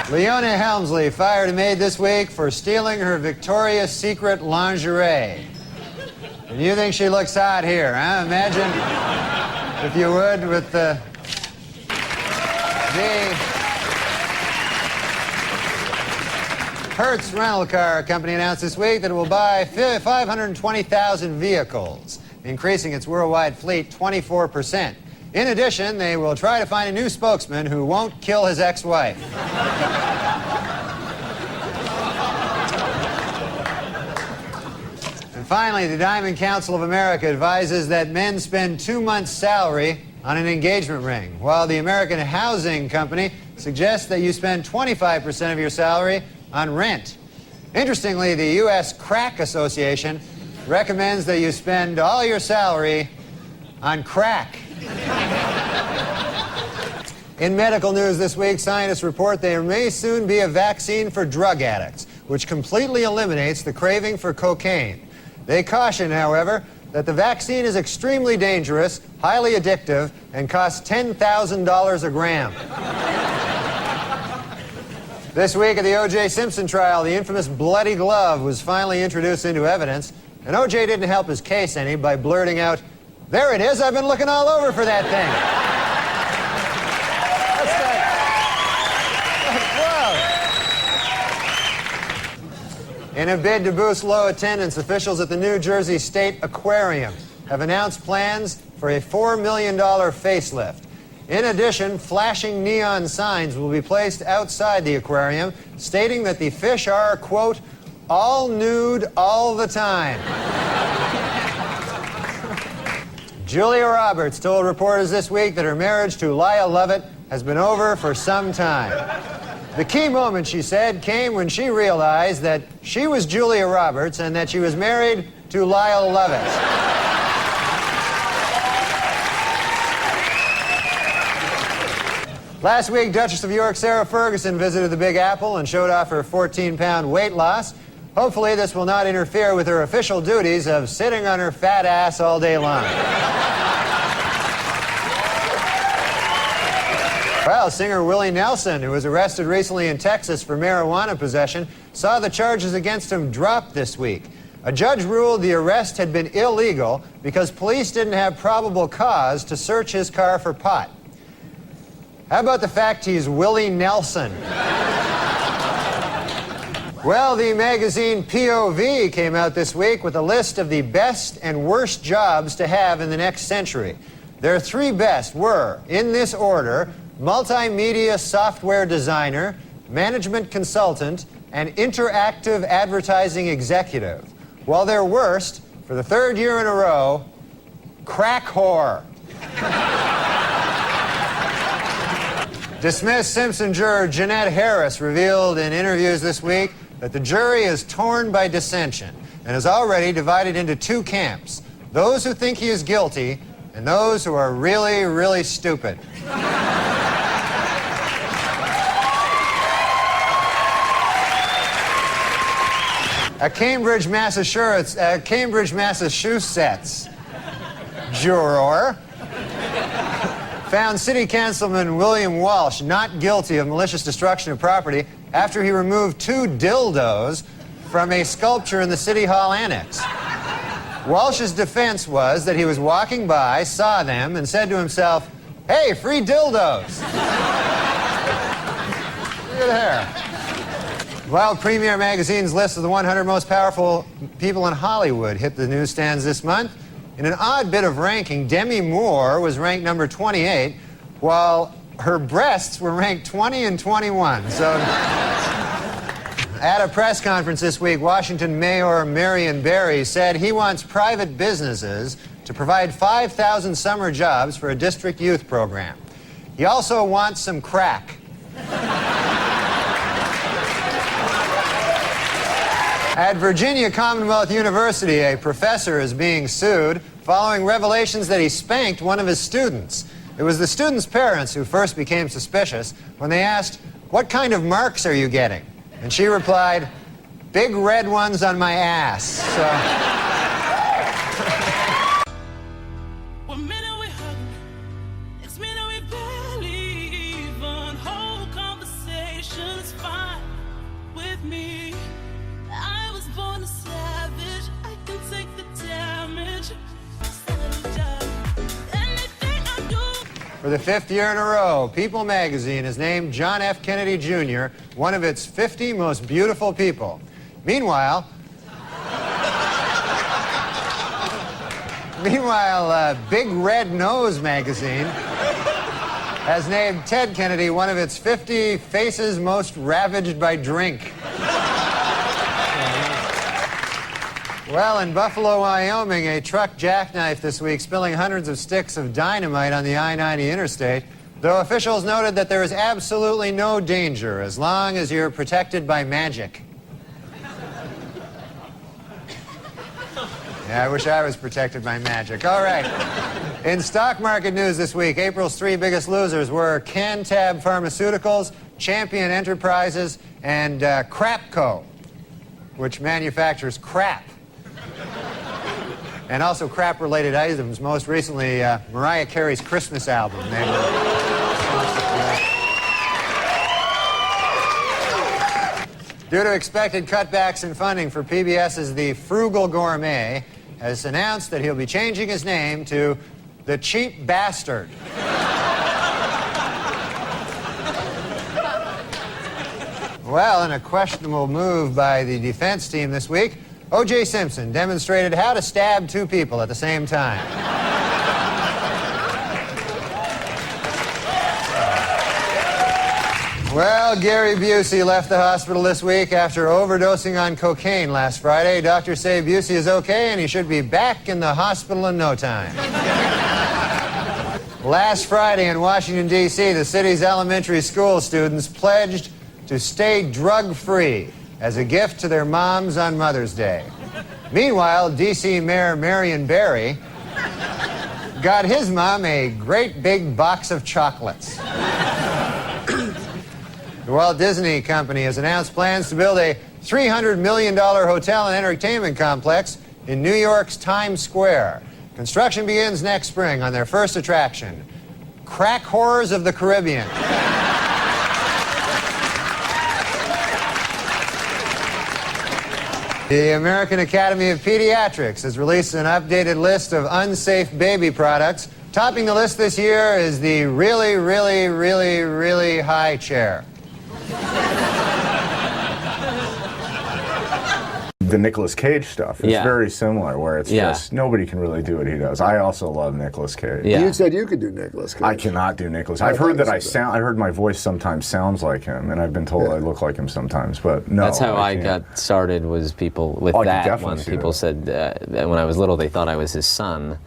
a... Leona Helmsley fired a maid this week for stealing her Victoria's Secret lingerie. And you think she looks hot here, huh? Imagine, if you would, with the Hertz rental car company announced this week that it will buy 520,000 vehicles, increasing its worldwide fleet 24%. In addition, they will try to find a new spokesman who won't kill his ex-wife. And finally, the Diamond Council of America advises that men spend 2 months' salary on an engagement ring, while the American Housing Company suggests that you spend 25% of your salary on rent. Interestingly, the U.S. Crack Association recommends that you spend all your salary on crack. In medical news this week, scientists report there may soon be a vaccine for drug addicts, which completely eliminates the craving for cocaine. They caution, however, that the vaccine is extremely dangerous, highly addictive, and costs $10,000 a gram. This week at the O.J. Simpson trial, the infamous bloody glove was finally introduced into evidence, and O.J. didn't help his case any by blurting out, "There it is, I've been looking all over for that thing." Whoa. In a bid to boost low attendance, officials at the New Jersey State Aquarium have announced plans for a $4 million facelift. In addition, flashing neon signs will be placed outside the aquarium, stating that the fish are, quote, all nude all the time. Julia Roberts told reporters this week that her marriage to Lyle Lovett has been over for some time. The key moment, she said, came when she realized that she was Julia Roberts and that she was married to Lyle Lovett. Last week, Duchess of York Sarah Ferguson visited the Big Apple and showed off her 14-pound weight loss. Hopefully, this will not interfere with her official duties of sitting on her fat ass all day long. Well, singer Willie Nelson, who was arrested recently in Texas for marijuana possession, saw the charges against him drop this week. A judge ruled the arrest had been illegal because police didn't have probable cause to search his car for pot. How about the fact he's Willie Nelson? Well, the magazine POV came out this week with a list of the best and worst jobs to have in the next century. Their 3 best were, in this order, multimedia software designer, management consultant, and interactive advertising executive. While their worst, for the 3rd year in a row, crack whore. Dismissed Simpson juror Jeanette Harris revealed in interviews this week that the jury is torn by dissension and is already divided into 2 camps, those who think he is guilty and those who are really, really stupid. A Cambridge, Massachusetts juror found City Councilman William Walsh not guilty of malicious destruction of property after he removed 2 dildos from a sculpture in the City Hall annex. Walsh's defense was that he was walking by, saw them, and said to himself, "Hey, free dildos." Look at there. Well, Premiere Magazine's list of the 100 most powerful people in Hollywood hit the newsstands this month. In an odd bit of ranking, Demi Moore was ranked number 28, while her breasts were ranked 20 and 21. So, at a press conference this week, Washington Mayor Marion Barry said he wants private businesses to provide 5,000 summer jobs for a district youth program. He also wants some crack. At Virginia Commonwealth University, a professor is being sued following revelations that he spanked one of his students. It was the student's parents who first became suspicious when they asked, "What kind of marks are you getting?" And she replied, big red ones on my ass. So. For the 5th year in a row, People magazine has named John F. Kennedy Jr. one of its 50 most beautiful people. Meanwhile, Big Red Nose magazine has named Ted Kennedy one of its 50 faces most ravaged by drink. Well, in Buffalo, Wyoming, a truck jackknifed this week, spilling hundreds of sticks of dynamite on the I-90 interstate, though officials noted that there is absolutely no danger as long as you're protected by magic. Yeah, I wish I was protected by magic. All right. In stock market news this week, April's 3 biggest losers were Cantab Pharmaceuticals, Champion Enterprises, and Crapco, which manufactures crap. And also crap-related items. Most recently, Mariah Carey's Christmas album. Due to expected cutbacks in funding for PBS's The Frugal Gourmet, has announced that he'll be changing his name to The Cheap Bastard. Well, in a questionable move by the defense team this week, O.J. Simpson demonstrated how to stab 2 people at the same time. Well, Gary Busey left the hospital this week after overdosing on cocaine last Friday. Doctors say Busey is okay and he should be back in the hospital in no time. Last Friday in Washington, D.C., the city's elementary school students pledged to stay drug-free as a gift to their moms on Mother's Day. Meanwhile, D.C. Mayor Marion Barry got his mom a great big box of chocolates. The Walt Disney Company has announced plans to build a $300 million hotel and entertainment complex in New York's Times Square. Construction begins next spring on their first attraction, Crack Horrors of the Caribbean. The American Academy of Pediatrics has released an updated list of unsafe baby products. Topping the list this year is the really, really, really, really high chair. The Nicolas Cage stuff is very similar, where it's just nobody can really do what he does. I also love Nicolas Cage. Yeah. You said you could do Nicolas Cage. I cannot do Nicolas. I've heard that I heard my voice sometimes sounds like him, and I've been told I look like him sometimes, but no. That's how I got started. Was people with that one? People said that when I was little, they thought I was his son.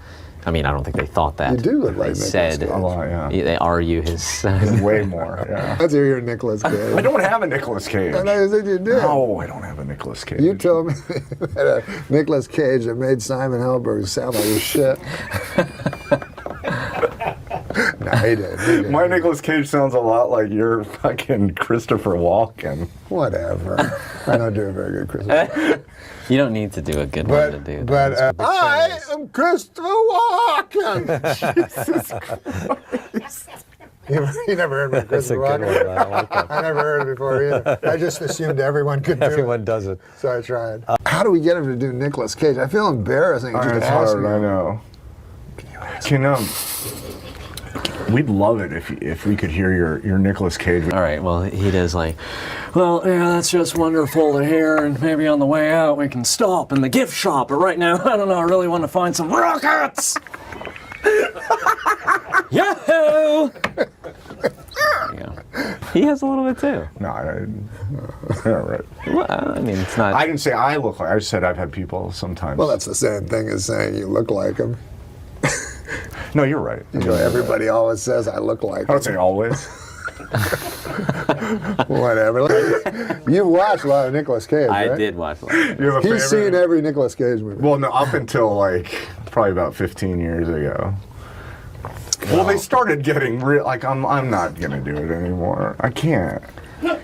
I mean, I don't think they thought that. You do look like Nicolas Cage. They said, a lot, they are you his son? Way more, yeah. That's your Nicolas Cage. I don't have a Nicolas Cage. I think you do. No, I don't have a Nicolas Cage. You told me that a Nicolas Cage that made Simon Helberg sound like shit. No, he did. My Nicolas Cage sounds a lot like your fucking Christopher Walken. Whatever. I don't do a very good Christopher. You don't need to do a good one to do that. But I am Christopher Walken. Jesus Christ. You never heard of Christopher Walken? I never heard it before either. I just assumed everyone could do it. Everyone does it. So I tried. How do we get him to do Nicolas Cage? I feel embarrassing just it's asking hard, I know. Can you we'd love it if we could hear your Nicolas Cage. All right, well, he does like, well, yeah, that's just wonderful to hear, and maybe on the way out we can stop in the gift shop, but right now, I don't know, I really want to find some rockets! Yahoo! There you go. He has a little bit too. No, all right. Well, I mean, it's not... I didn't say I look like, I just said I've had people sometimes. Well, that's the same thing as saying you look like him. No, you're right. You know, everybody always says I look like him. I don't say always. Whatever. You watched a lot of Nicolas Cage, right? I did watch a lot. He's seen every Nicolas Cage movie. Well, no, up until like probably about 15 years ago. Well, they started getting real. Like I'm not gonna do it anymore. I can't.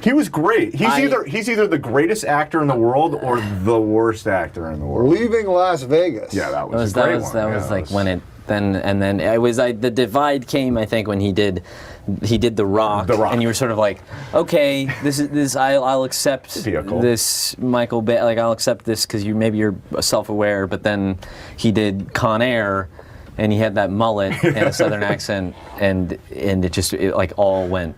He was great. He's either the greatest actor in the world or the worst actor in the world. Leaving Las Vegas. Yeah, that was a great one. That was like when it then it was like the divide came, I think, when he did The Rock, and you were sort of like, okay, this I'll accept this Michael Bay, like I'll accept this because maybe you're self-aware, but then he did Con Air, and he had that mullet and a southern accent, and it just like all went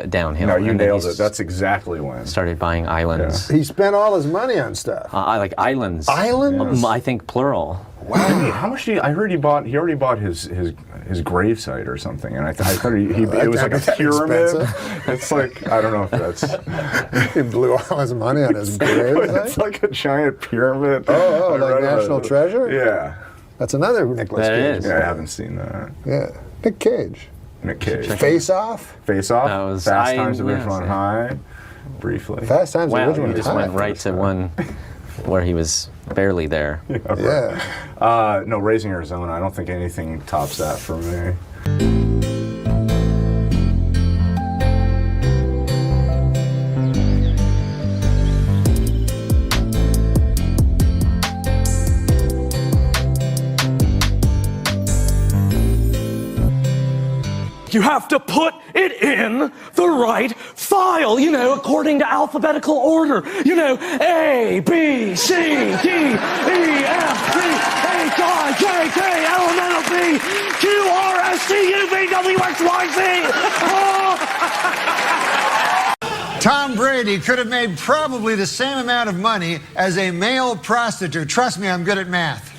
downhill. No, you nailed it. That's exactly when. Started buying islands. He spent all his money on stuff. I like islands. Islands? I think plural. Wow. How much I heard he already bought his gravesite or something, and I thought it was like a pyramid. It's like, I don't know if that's... He blew all his money on his gravesite? It's like a giant pyramid. Oh, like National Treasure? Yeah. That's another Nicolas Cage. Yeah, I haven't seen that. Yeah. Nick Cage. Face Off? Face Off? That was, Fast Times at Ridgemont High? Briefly. Fast Times at Ridgemont High. You just went right to one where he was barely there. Yeah. No, Raising Arizona. I don't think anything tops that for me. You have to put it in the right file, according to alphabetical order. A, B, C, D, E, F, G, H, I, J, K, L, M, N, O, P, Q, R, S, T, U, V, W, X, Y, Z. Tom Brady could have made probably the same amount of money as a male prostitute. Trust me, I'm good at math.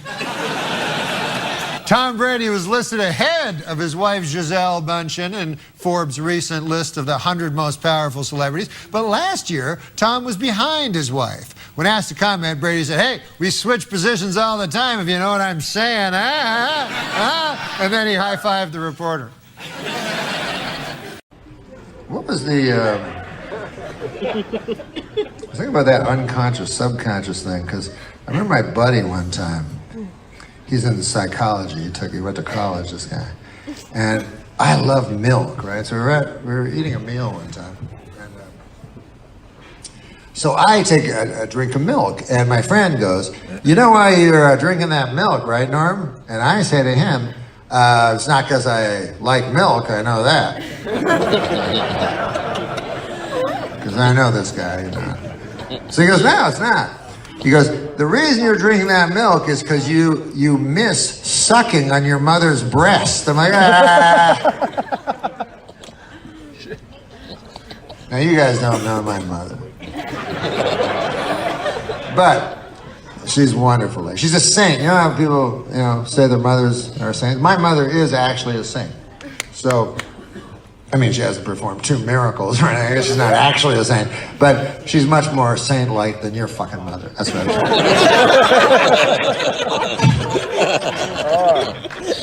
Tom Brady was listed ahead of his wife Gisele Bündchen in Forbes' recent list of the 100 most powerful celebrities. But last year, Tom was behind his wife. When asked to comment, Brady said, "Hey, we switch positions all the time, if you know what I'm saying." And then he high-fived the reporter. What was the... think about that unconscious, subconscious thing, because I remember my buddy one time, he's in psychology, he went to college, this guy. And I love milk, right? So we were eating a meal one time. And, so I take a drink of milk, and my friend goes, "You know why you're drinking that milk, right, Norm?" And I say to him, "It's not because I like milk, I know that." Because I know this guy, So he goes, "No, it's not." He goes, "The reason you're drinking that milk is because you miss sucking on your mother's breast." I'm like, ah. Now you guys don't know my mother. But she's wonderful. She's a saint. You know how people, say their mothers are saints? My mother is actually a saint. So, I mean, she hasn't performed 2 miracles, right? I guess she's not actually a saint, but she's much more saint-like than your fucking mother. That's what I'm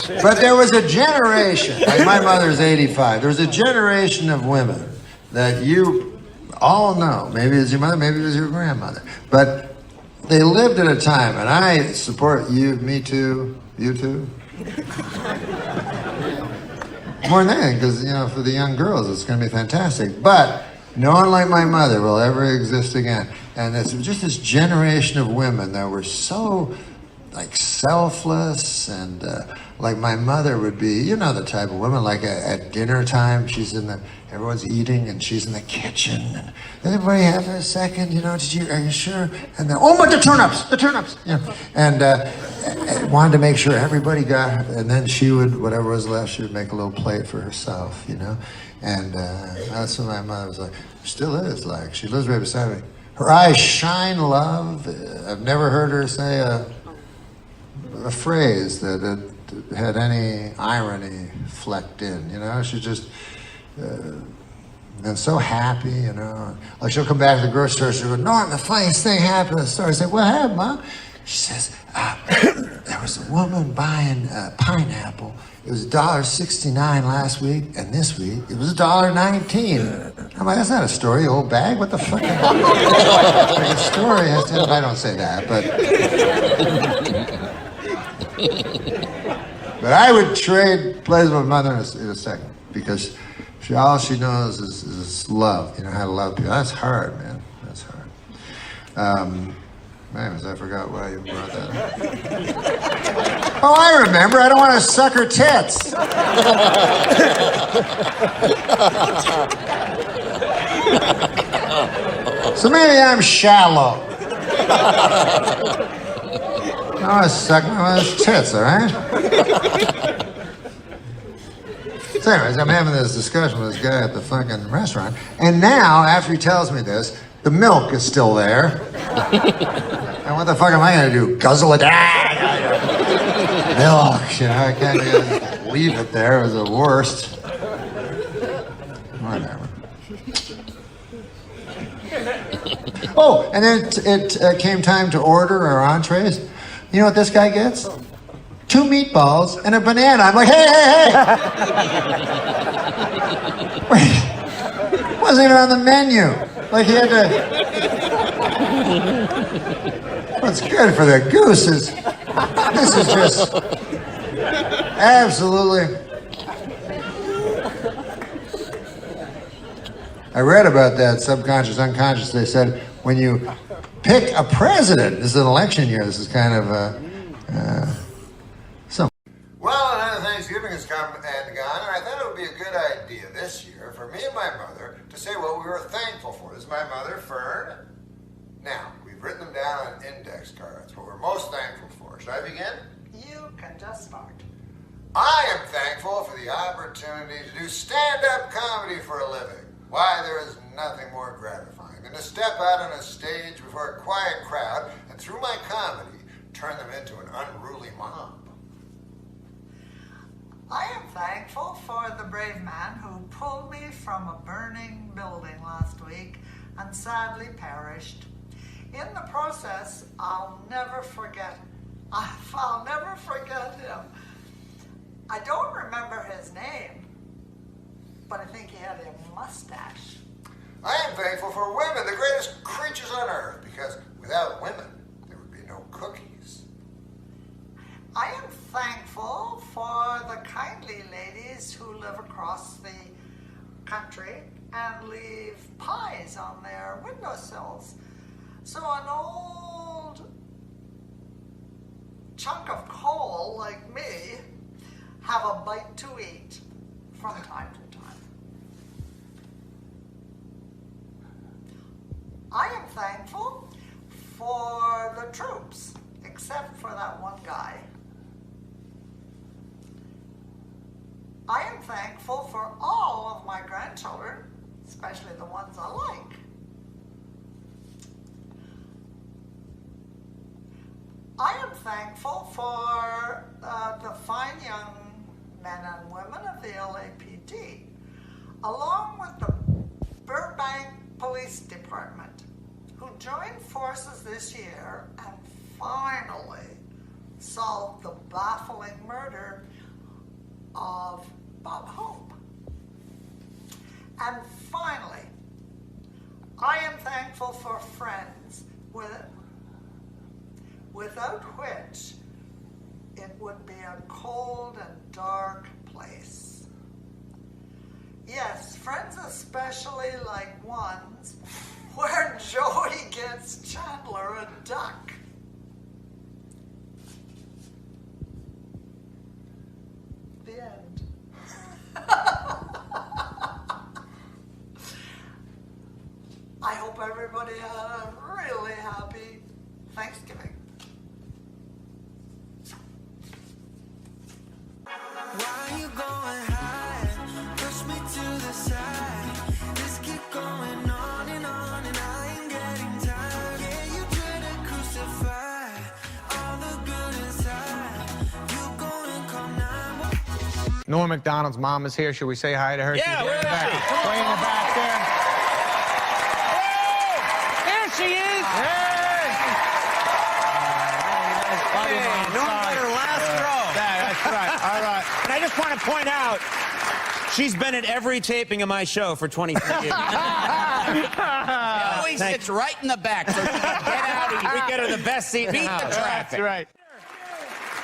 saying. But there was a generation, like my mother's 85, there was a generation of women that you all know. Maybe it was your mother, maybe it was your grandmother. But they lived at a time, and I support you, me too, you too. More than anything, because, for the young girls, it's going to be fantastic. But no one like my mother will ever exist again. And it's just this generation of women that were so, selfless. And, my mother would be, the type of woman, at dinner time, everyone's eating, and she's in the kitchen. And everybody have a second, are you sure? And then, oh, but the turnips. And wanted to make sure everybody got, and then she would, whatever was left, she would make a little plate for herself, And that's what my mother was like. Still is like. She lives right beside me. Her eyes shine love. I've never heard her say a phrase that had any irony flecked in, She just, and so happy, Like she'll come back to the grocery store, she'll go, "Norm, the funniest thing happened at the store." I say, "What happened, Mom?" She says, "There was a woman buying pineapple. It was $1.69 last week, and this week it was $1.19. I'm like, "That's not a story, you old bag. What the fuck?" A story has to have, I don't say that, but I would trade places with my mother in a second, because All she knows is love. You know how to love people. That's hard, man. That's hard. Anyways, I forgot why you brought that up. Oh, I remember. I don't want to suck her tits. So maybe I'm shallow. I want to suck my mother's tits, all right? So anyways, I'm having this discussion with this guy at the fucking restaurant, and now, after he tells me this, the milk is still there. And what the fuck am I gonna do? Guzzle it? Milk, you know, I can't just leave it there. It was the worst. Whatever. Oh, and then it came time to order our entrees. You know what this guy gets? 2 meatballs and a banana. I'm like, hey! Wait, wasn't even on the menu. Like he had to. What's good for the goose is this is just absolutely. I read about that subconscious, unconscious. They said when you pick a president, this is an election year. This is kind of some. Well, another Thanksgiving has come and gone, and I thought it would be a good idea this year for me and my mother to say what we were thankful for. This is my mother, Fern. Now, we've written them down on index cards, what we're most thankful for. Should I begin? You can just start. I am thankful for the opportunity to do stand-up comedy for a living. Why, there is nothing more gratifying than to step out on a stage before a quiet crowd and through my comedy, turn them into an unruly mob. I am thankful for the brave man who pulled me from a burning building last week and sadly perished. In the process, I'll never forget him. I don't remember his name, but I think he had a mustache. I am thankful for women, the greatest creatures on earth, because without women, there would be no cookies. I am thankful for the kindly ladies who live across the country and leave pies on their windowsills. So an old chunk of coal like me have a bite to eat from time to time. I am thankful for the troops, except for that one guy. I am thankful for all of my grandchildren, especially the ones I like. I am thankful for the fine young men and women of the LAPD, along with the Burbank Police Department, who joined forces this year and finally solved the baffling murder of Bob Hope. And finally, I am thankful for friends without which it would be a cold and dark place. Yes, friends especially like ones where Joey gets Chandler a duck. The end. I hope everybody had a really happy Thanksgiving. Why you going high? Push me to the side. Let's keep going on and I ain't getting tired. Yeah, you try to crucify all the good inside. You going come now. Norm Macdonald's mom is here. Should we say hi to her? Yeah, She's where is she? way in the back there. There she is! Hey, Norm got her last row. That's right. All right. And I just want to point out, she's been at every taping of my show for 23 years. She always sits right in the back, so she can get out and we get her the best seat, beat the traffic. That's right.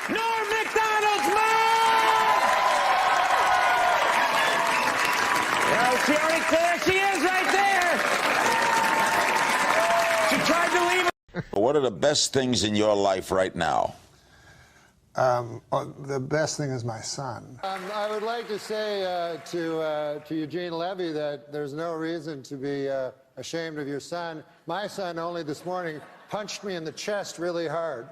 Norm Macdonald's mom! There she is right there. She tried to leave. What are the best things in your life right now? The best thing is my son. I would like to say to Eugene Levy that there's no reason to be ashamed of your son. My son only this morning punched me in the chest really hard.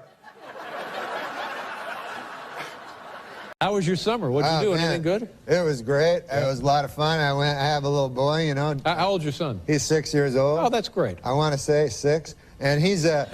How was your summer? What'd you do? Anything good? It was great. It was a lot of fun. I have a little boy, you know. How old's your son? He's 6 years old. Oh, that's great. I want to say 6. And he's a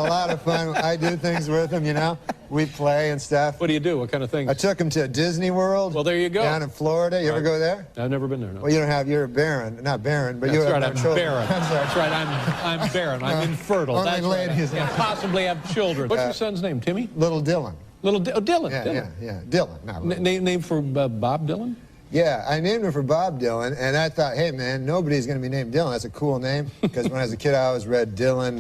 lot of fun. I do things with him, you know. We play and stuff. What do you do? What kind of things? I took him to Disney World. Well, there you go. Down in Florida. You ever go there? I've never been there, no. Well, you don't have, you're barren. Not barren, but you That's have right, no I'm children. barren. That's right, I'm barren. I'm infertile. Only That's ladies. right. I can't possibly have children. What's your son's name, Timmy? Little Dylan. Dylan. Yeah, Dylan. yeah. Dylan. Not little. Name for Bob Dylan? Yeah, I named him for Bob Dylan, and I thought, hey, man, nobody's going to be named Dylan. That's a cool name, because when I was a kid, I always read Dylan...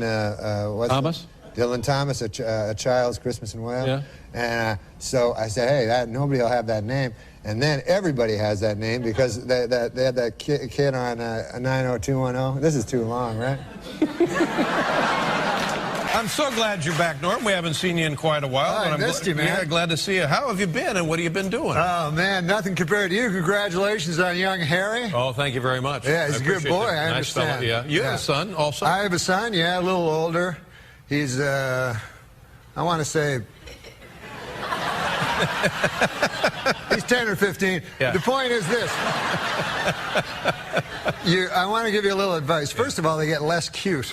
Thomas? Dylan Thomas, a Child's Christmas in Wales. Yeah. And so I said, hey, nobody will have that name. And then everybody has that name, because they had that kid on 90210. This is too long, right? I'm so glad you're back, Norm. We haven't seen you in quite a while. I missed you, man. Yeah, glad to see you. How have you been, and what have you been doing? Oh, man, nothing compared to you. Congratulations on young Harry. Oh, thank you very much. Yeah, he's a good appreciate boy, that. I Nice fella, understand. yeah. You have a son also? I have a son, yeah, a little older. He's, I want to say... he's 10 or 15. Yeah. The point is this. I want to give you a little advice. First of all, they get less cute.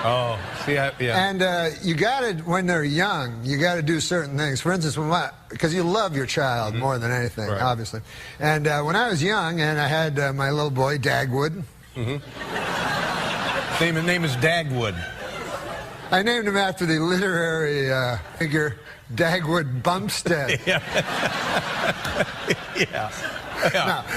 Oh, see, yeah. And you got to, when they're young, you got to do certain things. For instance, because you love your child more than anything, obviously. And when I was young, and I had my little boy, Dagwood. Name is Dagwood. I named him after the literary figure Dagwood Bumstead. Yeah.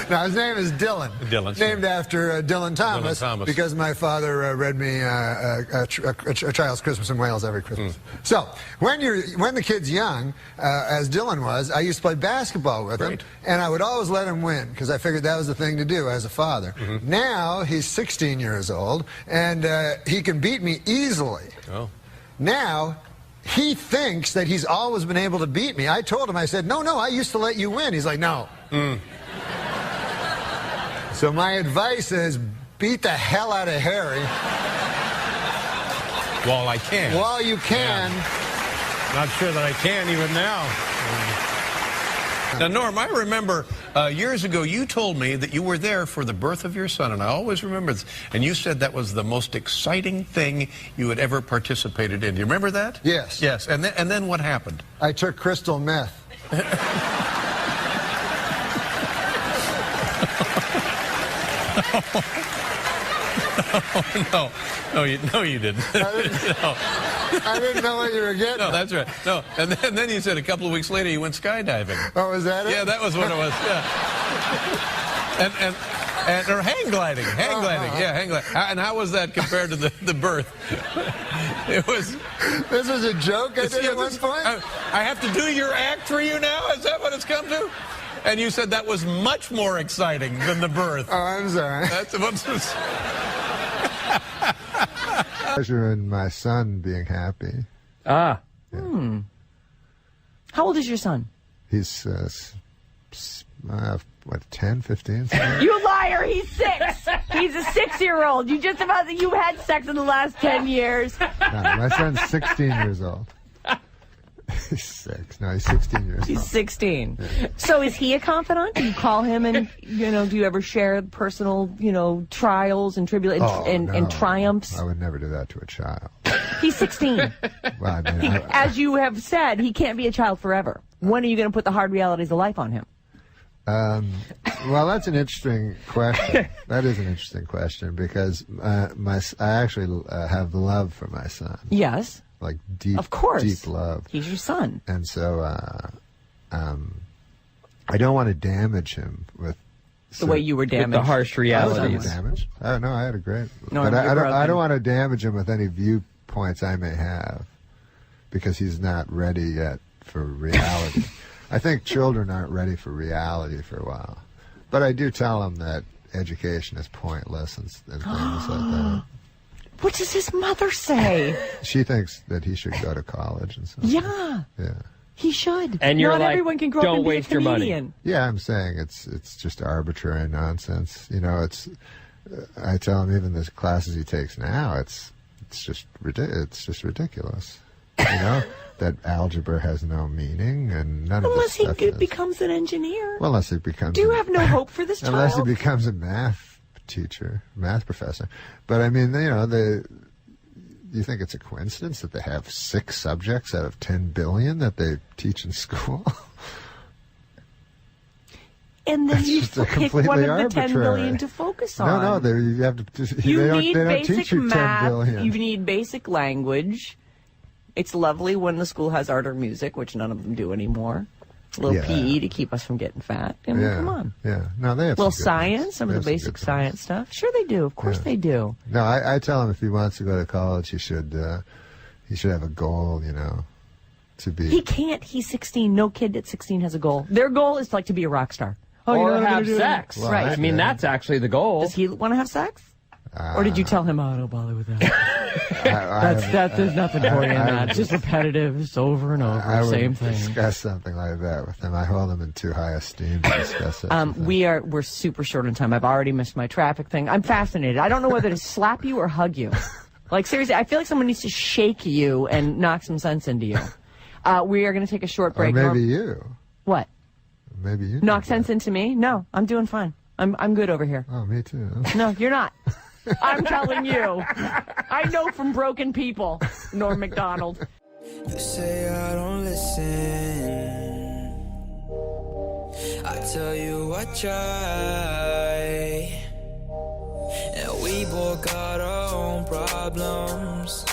Now, his name is Dylan. Dylan. Named after Dylan Thomas, because my father read me a Child's Christmas in Wales every Christmas. So, when the kid's young, as Dylan was, I used to play basketball with him, and I would always let him win, because I figured that was the thing to do as a father. Now, he's 16 years old, and he can beat me easily. Oh. Now, he thinks that he's always been able to beat me. I told him, I said, no, I used to let you win. He's like, no. So my advice is beat the hell out of Harry. While I can. While you can. Yeah. Not sure that I can even now. Now, Norm, I remember years ago you told me that you were there for the birth of your son, and I always remember this. And you said that was the most exciting thing you had ever participated in. Do you remember that? Yes. Yes. And then what happened? I took crystal meth. No, you didn't. I didn't know what you were getting. No, that's right. No, and then you said a couple of weeks later you went skydiving. Oh, was that it? Yeah, that was what it was. Yeah. Or hang gliding. Yeah, hang gliding. And how was that compared to the birth? It was. This was a joke I did at one point? I have to do your act for you now? Is that what it's come to? And you said that was much more exciting than the birth. Oh, I'm sorry. That's what's. Pleasure in my son being happy. Ah. Yeah. How old is your son? He's, 10, 15? You liar! He's 6. He's a 6-year-old. You had sex in the last 10 years. No, my son's 16 years old. He's 6. No, he's 16 years old. He's 16. Yeah. So is he a confidant? Do you call him and, do you ever share personal, trials and tribulations and triumphs? I would never do that to a child. He's 16. Well, I mean, as you have said, he can't be a child forever. When are you going to put the hard realities of life on him? Well, that's an interesting question. That is an interesting question, because I actually have love for my son. Yes. Like deep, of course. Deep love. He's your son. And so, I don't want to damage him with the way you were damaged. With the harsh realities. I was damaged. No, I had a great. No, but I don't want to damage him with any viewpoints I may have, because he's not ready yet for reality. I think children aren't ready for reality for a while. But I do tell him that education is pointless and things like that. What does his mother say? She thinks that he should go to college and stuff. Yeah. Yeah. He should. And you're Not like, everyone can grow up don't and be a waste your money. comedian. Yeah, I'm saying it's just arbitrary nonsense. You know, it's. I tell him even the classes he takes now, it's just ridiculous. You know that algebra has no meaning and none Unless of this he stuff becomes an engineer. Well, unless he becomes. Do you have no hope for this child? Unless he becomes a math teacher, math professor. But I mean, you know, you think it's a coincidence that they have 6 subjects out of 10 billion that they teach in school? And then you pick one of the 10 billion to focus on. No, you have to. You they need don't basic teach you 10 math. billion. You need basic language. It's lovely when the school has art or music, which none of them do anymore. A little PE to keep us from getting fat. I mean, come on. Yeah, no, they have little some good science, ones. some They of the have some basic good science stuff. Sure they do. Of course they do. No, I tell him if he wants to go to college, he should have a goal, you know, to be. He can't. He's 16. No kid at 16 has a goal. Their goal is like to be a rock star. Oh, Or you know what I'm have gonna do? sex. Well, right. I mean, that's actually the goal. Does he want to have sex? Or did you tell him, oh, don't bother with that? There's nothing for you in that. It's just repetitive. It's over and over. Same thing. Discuss something like that with him. I hold him in too high esteem to discuss it. We're super short on time. I've already missed my traffic thing. I'm fascinated. I don't know whether to slap you or hug you. Like, seriously, I feel like someone needs to shake you and knock some sense into you. We are going to take a short break. Or maybe you. What? Maybe you. Knock sense into me? No, I'm doing fine. I'm good over here. Oh, me too. No, you're not. I'm telling you. I know from broken people, Norm Macdonald. You say I don't listen. I tell you I try. And we both got our own problems.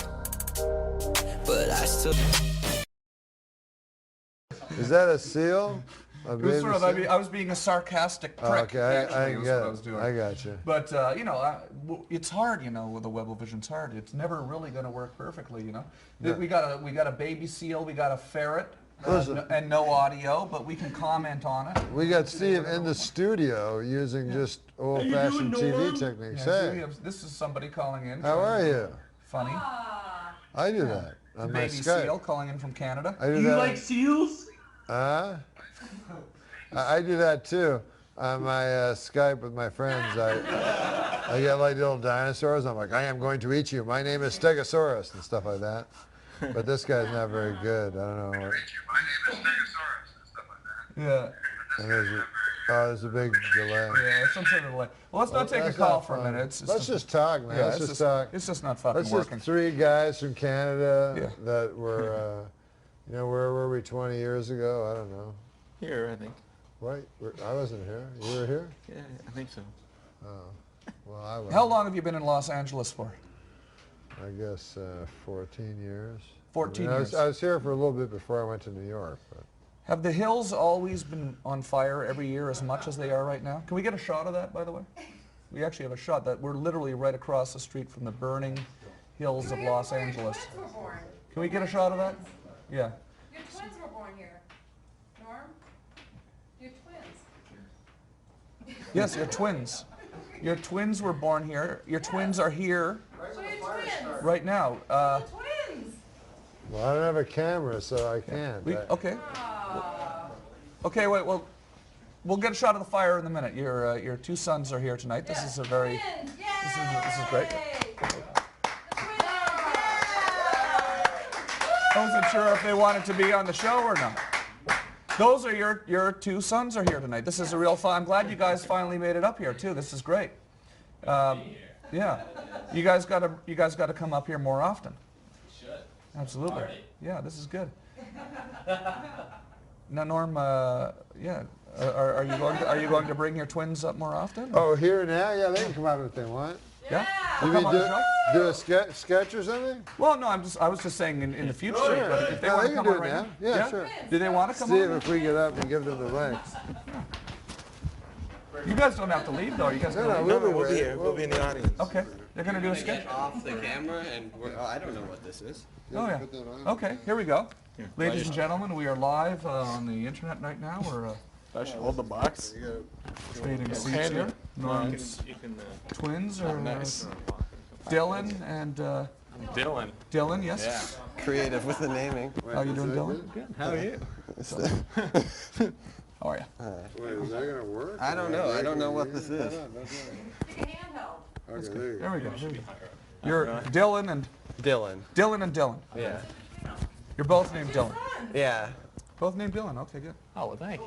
But I still. Is that a seal? It was sort of, I was being a sarcastic prick. Okay, I was get what it. I was doing. I got you. But, you know, it's hard, you know, with the Web-O-Vision. It's hard. It's never really going to work perfectly, you know. Yeah. We got a baby seal, we got a ferret, Listen. and no audio, but we can comment on it. We got Steve in the studio using just old-fashioned TV techniques. Yeah, Hey, this is somebody calling in. how are you? Funny. I do that on my Baby Skype. seal calling in from Canada. I do you that. like seals? I do that too on my Skype with my friends. I get like little dinosaurs. I'm like, I am going to eat you. My name is Stegosaurus and stuff like that. But this guy's not very good. I don't know. My name is Stegosaurus and stuff like that. Yeah. And there's a big delay. Yeah, some sort of delay. Well, let's not take a call for a minute. Let's just talk, man. Yeah, let's just talk. It's just not fucking Let's just working. 3 guys from Canada that were, you know, where were we 20 years ago? I don't know. Here, I think. What? I wasn't here. You were here? Yeah, I think so. Oh. Well, I was. How long have you been in Los Angeles for? I guess 14 years. 14 years. years. I was here for a little bit before I went to New York. But. Have the hills always been on fire every year as much as they are right now? Can we get a shot of that, by the way? We actually have a shot that we're literally right across the street from the burning hills of Los Angeles. Can we get a shot of that? Yeah. Your twins were born here. Norm? Your twins. Yes, your twins. Your twins were born here. Your twins are here right now. Well, I don't have a camera, so I can't. Okay. Okay, wait. Well, we'll get a shot of the fire in a minute. Your 2 sons are here tonight. This is a very. This is great. I wasn't sure if they wanted to be on the show or not. Those are your 2 sons are here tonight. This is a real fun. I'm glad you guys finally made it up here too. This is great. Yeah, you guys got to come up here more often. Should. Absolutely. Yeah, this is good. Now, Norm, yeah, are you going to bring your twins up more often? Oh, here now? Yeah, they can come out if they want. Yeah. You mean do a sketch or something? Well, no, I was just saying in the future. Sure. But if they No, want they to can come do on it right now. Yeah, sure. Do they want to come Steve, on? if we get up and give them the links. You guys don't have to leave, though. You guys No, can no, leave. we'll be here. We'll be in the audience. Okay. They're going to do a sketch? Off the camera, and I don't know what this is. Oh, yeah. Okay, here we go. Ladies and gentlemen, we are live on the internet right now. We're I should hold the box. Trading seats here. Norm's twins are Dylan and Dylan. Dylan, yes. Yeah. Creative with the naming. How you doing, Dylan? Good. How are you? How are you? Wait, is that gonna work? I don't know. I don't know what this is. That's good. There we go. You're Dylan and Dylan. Dylan and Dylan. Yeah. You're both named Dylan. Yeah. Both named Dylan. Okay, good. Oh, well, thank you.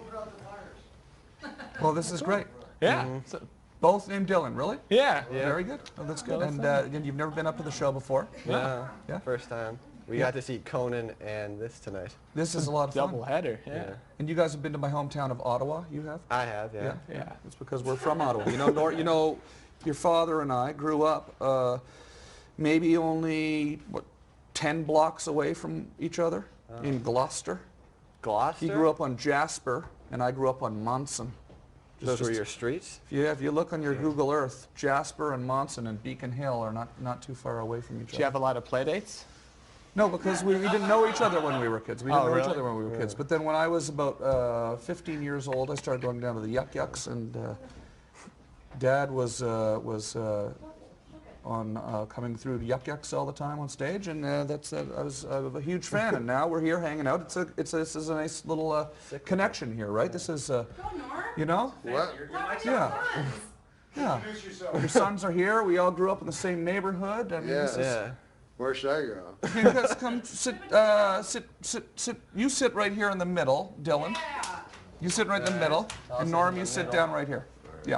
Well, this is great. Yeah. So, both named Dylan, really? Yeah. Very good. Oh, that's good. And again, you've never been up to the show before? No. Yeah. First time. We got to see Conan and this tonight. This is a lot of fun. Double header. Yeah. And you guys have been to my hometown of Ottawa. You have? I have. Yeah. Yeah. It's because we're from Ottawa. You know, your father and I grew up maybe only 10 blocks away from each other in Gloucester. Gloucester. He grew up on Jasper, and I grew up on Monson. Those were your streets? If you look on your Google Earth, Jasper and Monson and Beacon Hill are not too far away from each other. Did you have a lot of play dates? No, because we didn't know each other when we were kids. We didn't know each other when we were kids. But then when I was about 15 years old, I started going down to the Yuck Yucks, and Dad was on coming through Yuck Yucks all the time on stage, and I was a huge fan. And now we're here hanging out. This is a nice little connection here, right? This is, you know? What? Yeah. Yeah. Your sons are here. We all grew up in the same neighborhood, and this is. Where should I go? You guys come sit. You sit right here in the middle, Dylan. You sit right in the middle, and Norm, you sit down right here. Yeah.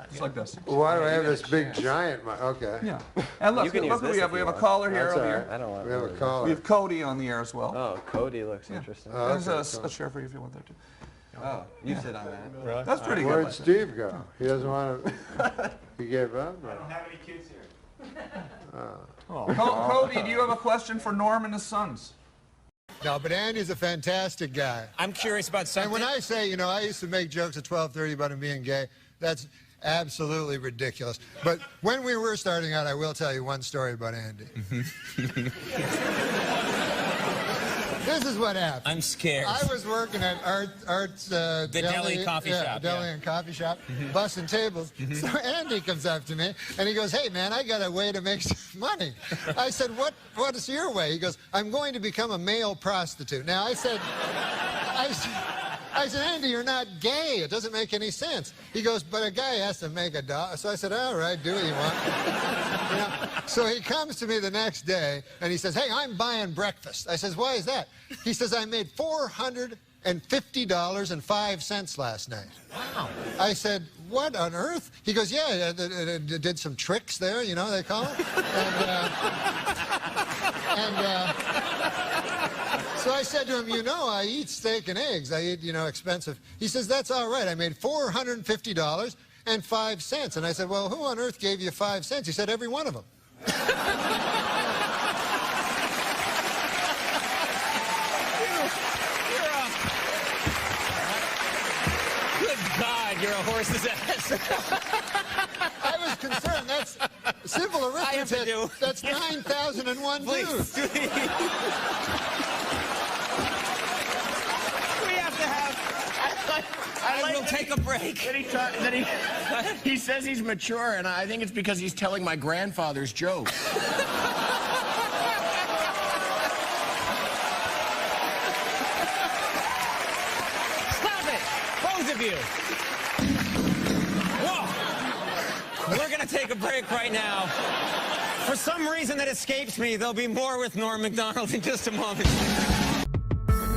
Just like this. Why do I have this big giant mic? Okay. Yeah. And look what we have. We have a caller here. Over here. I don't want. We have a caller. We have Cody on the air as well. Oh, Cody looks interesting. There's a chair for you if you want there too. Oh, you sit on that. Really? That's pretty good. Where'd Steve go? He doesn't want to. He gave up? I don't have any kids here. Cody, do you have a question for Norm and his sons? No, but Andy's a fantastic guy. I'm curious about something. And when I say, I used to make jokes at 12:30 about him being gay, that's absolutely ridiculous. But when we were starting out, I will tell you one story about Andy. This is what happened. I'm scared. I was working at Art's the deli coffee shop. Deli and coffee shop, bussing tables. So Andy comes up to me and he goes, "Hey man, I got a way to make some money." I said, "What is your way?" He goes, "I'm going to become a male prostitute." Now I said, "Andy, you're not gay. It doesn't make any sense." He goes, "But a guy has to make a dollar." So I said, "All right, do what you want." So he comes to me the next day and he says, "Hey, I'm buying breakfast." I says, "Why is that?" He says, "I made $450.05 last night." Wow. I said, "What on earth?" He goes, "Yeah, did some tricks there, they call it." So I said to him, I eat steak and eggs. I eat, expensive. He says, "That's all right. I made $450.05. And I said, "Well, who on earth gave you 5 cents?" He said, "Every one of them." Good God, you're a horse's ass. I was concerned. That's simple arithmetic. That's 9,001 dudes. I will take a break. He says he's mature, and I think it's because he's telling my grandfather's jokes. Stop it, both of you. Whoa. We're going to take a break right now. For some reason that escapes me, there'll be more with Norm Macdonald in just a moment.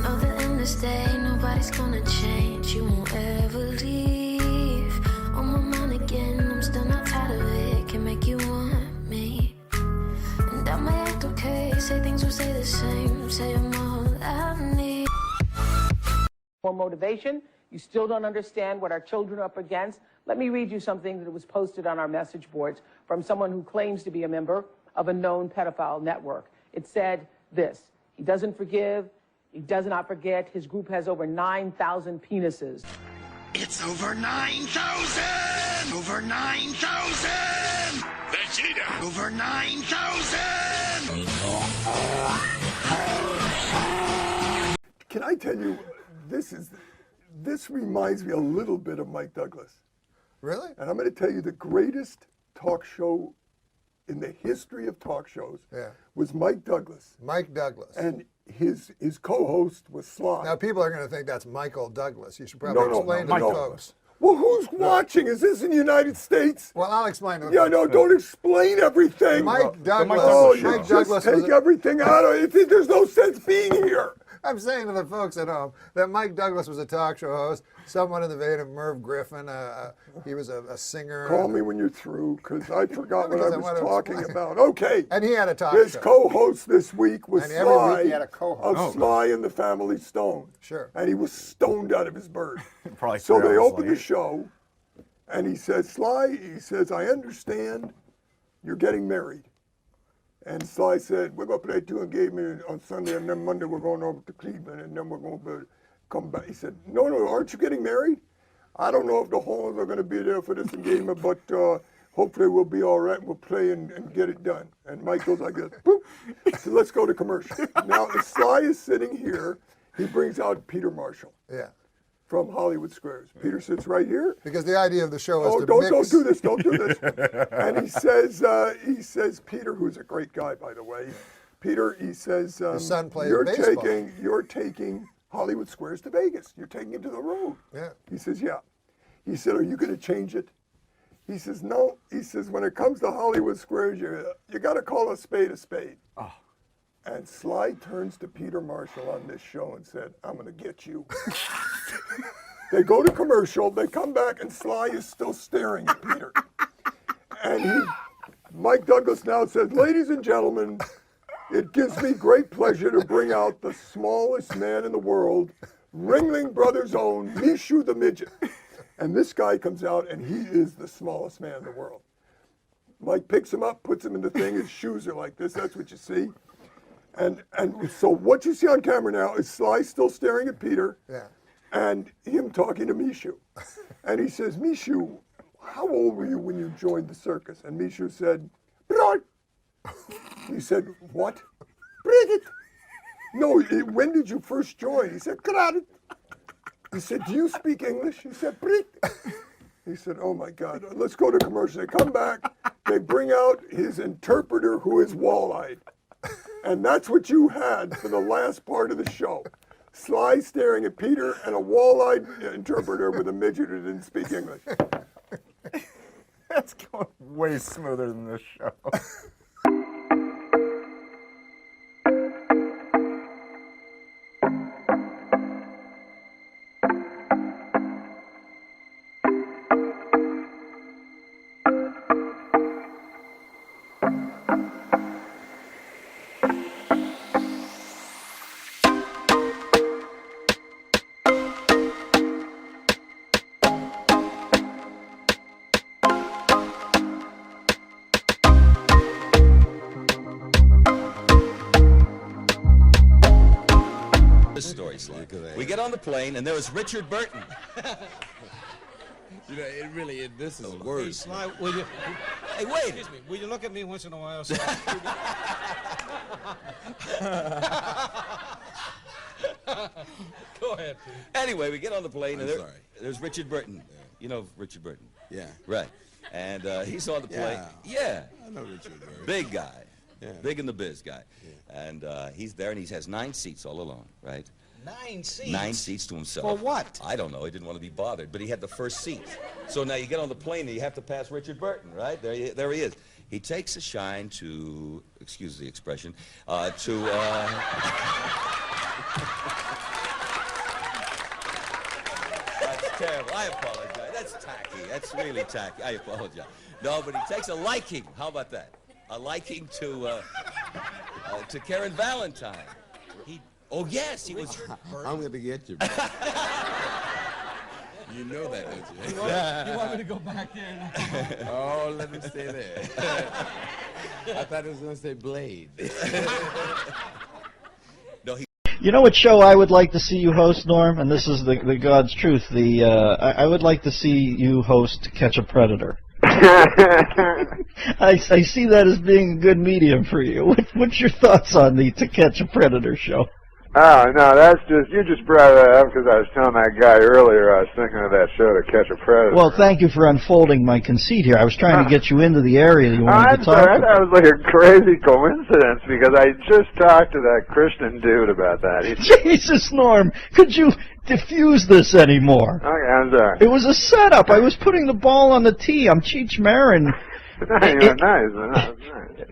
Know that in this day, nobody's gonna change. You won't ever leave. On my mind again, I'm still not tired of it. Can make you want me. And I might act okay, say things will stay the same. Say I'm all I need. For motivation, you still don't understand what our children are up against. Let me read you something that was posted on our message boards from someone who claims to be a member of a known pedophile network. It said this: he doesn't forgive. He does not forget. His group has over 9,000 penises. It's over 9,000! Over 9,000! Vegeta! Over 9,000! Can I tell you, this is this reminds me a little bit of Mike Douglas. Really? And I'm going to tell you the greatest talk show in the history of talk shows was Mike Douglas. Mike Douglas. And his co-host was Sly. Now, people are going to think that's Michael Douglas. You should probably explain to the folks. Well, who's watching? Is this in the United States? Well, I'll explain to the folks. No, don't explain everything. Mike Douglas. Mike Douglas take everything out of it. There's no sense being here. I'm saying to the folks at home that Mike Douglas was a talk show host, someone in the vein of Merv Griffin. He was a singer. Call me when you're through, because I forgot what I was talking about. Okay. And he had a talk show. His co-host this week was Sly. Every week he had a co-host. Of Sly and the Family Stone. Sure. And he was stoned out of his bird. Probably so they opened the show, and he says, Sly, I understand you're getting married. And Sly said, we're going to play 2 engagements on Sunday, and then Monday we're going over to Cleveland, and then we're going to come back. He said, no, aren't you getting married? I don't know if the Horns are going to be there for this engagement, but hopefully we'll be all right. We'll play and get it done. And Mike goes like this, boop. So let's go to commercial. Now, as Sly is sitting here, he brings out Peter Marshall. Yeah. From Hollywood Squares. Peter sits right here. Because the idea of the show is to don't do this. And he says, Peter, who's a great guy, by the way. Peter, he says, his son plays baseball. You're taking Hollywood Squares to Vegas. You're taking it to the road. Yeah. He says, yeah. He said, are you going to change it? He says, no. He says, when it comes to Hollywood Squares, you got to call a spade a spade. Oh. And Sly turns to Peter Marshall on this show and said, I'm going to get you. They go to commercial, they come back, and Sly is still staring at Peter. And Mike Douglas now says, ladies and gentlemen, it gives me great pleasure to bring out the smallest man in the world, Ringling Brothers' own Mishu the Midget. And this guy comes out, and he is the smallest man in the world. Mike picks him up, puts him in the thing, his shoes are like this, that's what you see. And so what you see on camera now is Sly still staring at Peter. Yeah. And him talking to Mishu. And he says, Mishu, how old were you when you joined the circus? And Mishu said, Brot. He said, what? Bridget. No, when did you first join? He said, Grad. He said, do you speak English? He said, Brit. He said, oh my God, let's go to commercial. They come back, they bring out his interpreter who is wall-eyed. And that's what you had for the last part of the show. Sly staring at Peter and a wall-eyed interpreter with a midget who didn't speak English. That's going way smoother than this show. We get on the plane, and there was Richard Burton. You know, this is worse. Hey, Sly, will you... Hey, wait. Excuse me. Will you look at me once in a while? Go ahead, please. Anyway, we get on the plane, and there's Richard Burton. Yeah. You know Richard Burton? Yeah. Right. And he's on the plane. Yeah. I know Richard Burton. Big guy. Yeah. Big in the biz guy. Yeah. And he's there, and he has 9 seats all alone, right? 9 seats? 9 seats to himself. For what? I don't know. He didn't want to be bothered, but he had the first seat. So now you get on the plane, and you have to pass Richard Burton, right? There he is. He takes a shine to, excuse the expression, That's terrible. I apologize. That's tacky. That's really tacky. I apologize. No, but he takes a liking. How about that? A liking to Karen Valentine. Oh, yes, he was... I'm going to get you, bro. You know that, don't you? You want me to go back there now? Oh, let me stay there. I thought it was going to say Blade. No, You know what show I would like to see you host, Norm? And this is the God's truth. I would like to see you host Catch a Predator. I see that as being a good medium for you. What's your thoughts on the To Catch a Predator show? Oh, no, that's just, you just brought that up because I was telling that guy earlier I was thinking of that show, To Catch a Predator. Well, thank you for unfolding my conceit here. I was trying to get you into the area that you wanted to talk sorry, about. that was like a crazy coincidence because I just talked to that Christian dude about that. Jesus, Norm, could you diffuse this anymore? Okay, I'm sorry. It was a setup. I was putting the ball on the tee. I'm Cheech Marin. You're nice.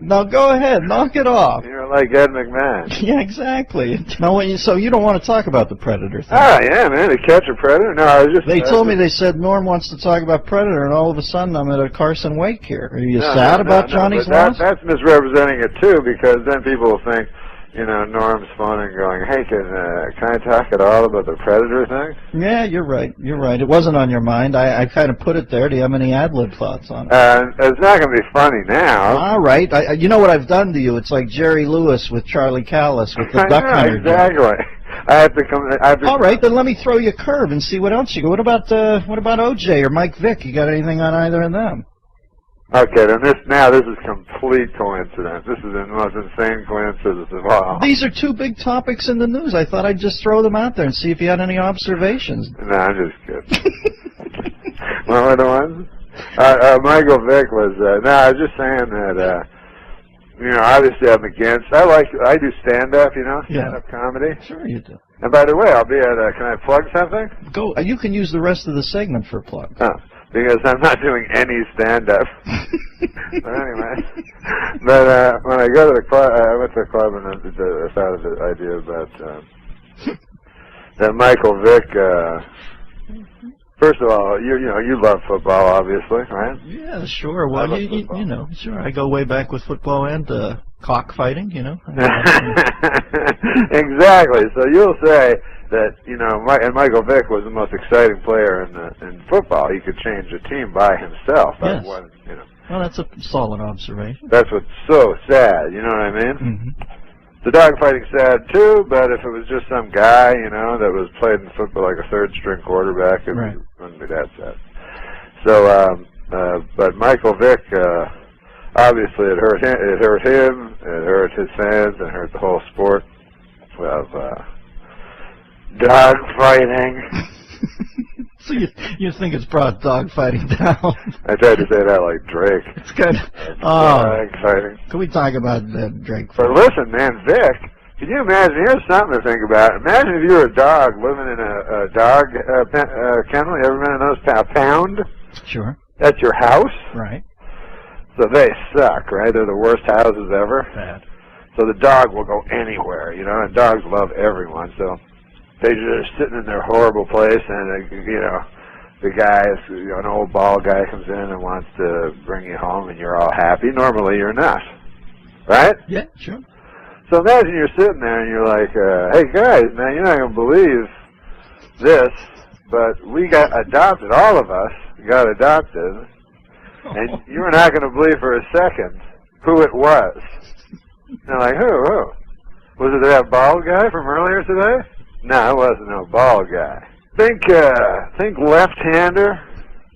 Now go ahead, knock it off. You're like Ed McMahon. Yeah, exactly. Now, so you don't want to talk about the Predator thing? Oh, yeah, man, To Catch a Predator? No, I was just... They told me, they said Norm wants to talk about Predator, and all of a sudden I'm at a Carson Wake here. Are you sad about Johnny's loss? That's misrepresenting it, too, because then people will think, you know, Norm's phoning going, hey, can I talk at all about the Predator thing? Yeah, you're right. You're right. It wasn't on your mind. I kind of put it there. Do you have any ad-lib thoughts on it? It's not going to be funny now. All right. You know what I've done to you? It's like Jerry Lewis with Charlie Callis with the Duck Hunter. Exactly. I have to come... All right, then let me throw you a curve and see what else you go. What about OJ or Mike Vick? You got anything on either of them? Okay, then this is complete coincidence. This is the most insane coincidence of all. These are two big topics in the news. I thought I'd just throw them out there and see if you had any observations. No, I'm just kidding. What were the ones? Michael Vick was, no, I was just saying that, you know, obviously I'm against, I do stand-up, you know, stand-up comedy. Sure you do. And by the way, I'll be at, can I plug something? Go, you can use the rest of the segment for a plug. Oh. Because I'm not doing any stand-up. But anyway, when I go to the club, I went to the club and I thought of the idea about that Michael Vick. First of all, you love football, obviously, right? Yeah, sure. Well, you know, sure. I go way back with football and cockfighting, you know. Exactly. So you'll say that, you know, Michael Vick was the most exciting player in football. He could change a team by himself. Yes. You know. Well, that's a solid observation. That's what's so sad, you know what I mean? Mm-hmm. The dogfighting's sad too, but if it was just some guy, you know, that was played in football like a third-string quarterback, it wouldn't be that sad. So, but Michael Vick, obviously it hurt him, it hurt his fans, it hurt the whole sport of dog fighting. So you think it's brought dog fighting down? I tried to say that like Drake. It's good. Dog fighting. Can we talk about Drake? But listen, man, Vick, can you imagine? Here's something to think about. Imagine if you were a dog living in a dog kennel. You ever been in those pound? Sure. That's your house? Right. So they suck, right? They're the worst houses ever. Bad. So the dog will go anywhere, you know, and dogs love everyone, so they're just sitting in their horrible place, and, you know, the guy, an old bald guy comes in and wants to bring you home, and you're all happy. Normally you're not, right? Yeah, sure. So imagine you're sitting there, and you're like, hey, guys, man, you're not going to believe this, but we got adopted, all of us got adopted, and you're not going to believe for a second who it was. They're like, who? Was it that bald guy from earlier today? No, it wasn't no bald guy. Think left-hander,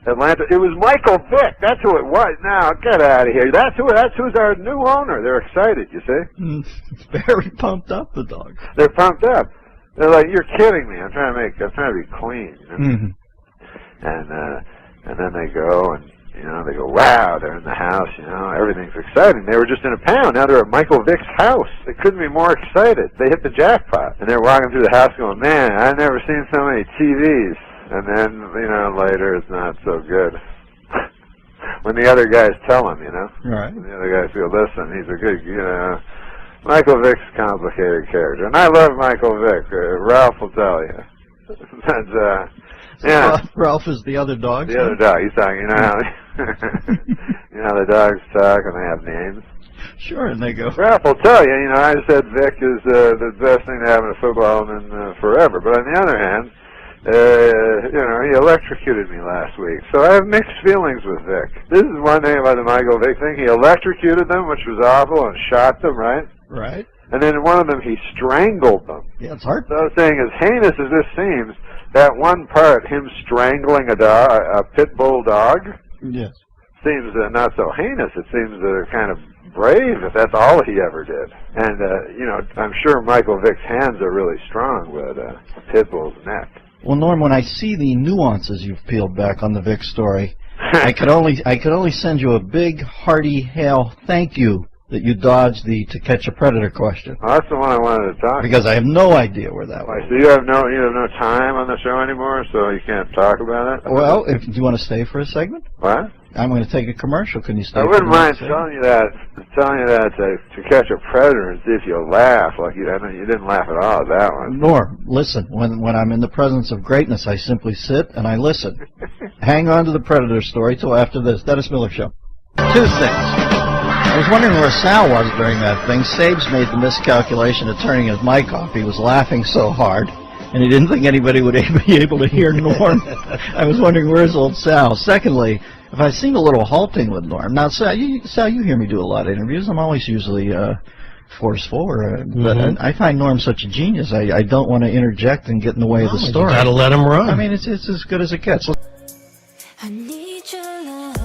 Atlanta. It was Michael Vick. That's who it was. Now, get out of here. That's who's our new owner. They're excited, you see? Very pumped up, the dog. They're pumped up. They're like, you're kidding me. I'm trying to be clean. You know? And then they go and, you know, they go, wow, they're in the house, you know, everything's exciting. They were just in a pound. Now they're at Michael Vick's house. They couldn't be more excited. They hit the jackpot. And they're walking through the house going, man, I've never seen so many TVs. And then, you know, later it's not so good. When the other guys tell them, you know. Right. And the other guys go, listen, he's a good, you know. Michael Vick's a complicated character. And I love Michael Vick. Ralph will tell you. That's, yeah. Ralph is the other dog. The other dog. He's talking, you know how you know how the dogs talk and they have names? Sure, and they go. Ralph will tell you, you know, I said Vick is the best thing to happen to football in forever. But on the other hand, you know, he electrocuted me last week. So I have mixed feelings with Vick. This is one thing about the Michael Vick thing. He electrocuted them, which was awful, and shot them, right? Right. And then in one of them, he strangled them. Yeah, it's hard. So I was saying, as heinous as this seems, that one part, him strangling a pit bull dog, yes, seems not so heinous. It seems kind of brave if that's all he ever did. And, you know, I'm sure Michael Vick's hands are really strong, but Pitbull's neck. Well, Norm, when I see the nuances you've peeled back on the Vick story, I could only send you a big, hearty hail thank you that you dodged the To Catch a Predator question. Well, that's the one I wanted to talk because I have no idea where that was. So you have no time on the show anymore, so you can't talk about it? Well, do you want to stay for a segment? What? I'm going to take a commercial. Can you stay? I wouldn't mind telling you that to Catch a Predator and see if you'll laugh. Like you didn't laugh at all at that one. Norm, listen. When I'm in the presence of greatness, I simply sit and I listen. Hang on to the Predator story till after this. Dennis Miller Show. Two things. I was wondering where Sal was during that thing. Sabes made the miscalculation of turning his mic off. He was laughing so hard, and he didn't think anybody would be able to hear Norm. I was wondering, where's old Sal? Secondly, if I seem a little halting with Norm. Now, Sal, you hear me do a lot of interviews. I'm always usually forceful, but I find Norm such a genius. I don't want to interject and get in the way of the story. You gotta let him run. I mean, it's as good as it gets. I need your love.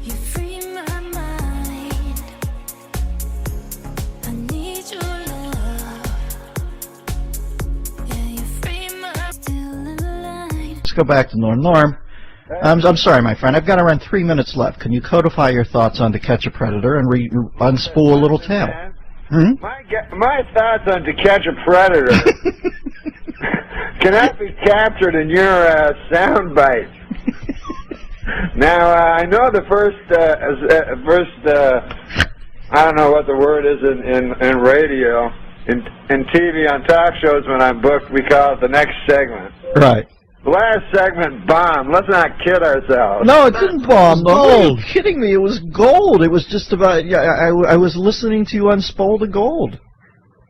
You free my mind. I need your love. Yeah, you free my still in line. Let's go back to Norm. Norm, I'm sorry, my friend. I've got around 3 minutes left. Can you codify your thoughts on To Catch a Predator and unspool a little tale? My thoughts on To Catch a Predator cannot be captured in your sound bite. Now, I know the first I don't know what the word is in radio, in TV, on talk shows when I'm booked, we call it the next segment. Right. The last segment bombed. Let's not kid ourselves. No, it didn't bomb. No, are you kidding me? It was gold. It was just about, I was listening to you unspool the gold.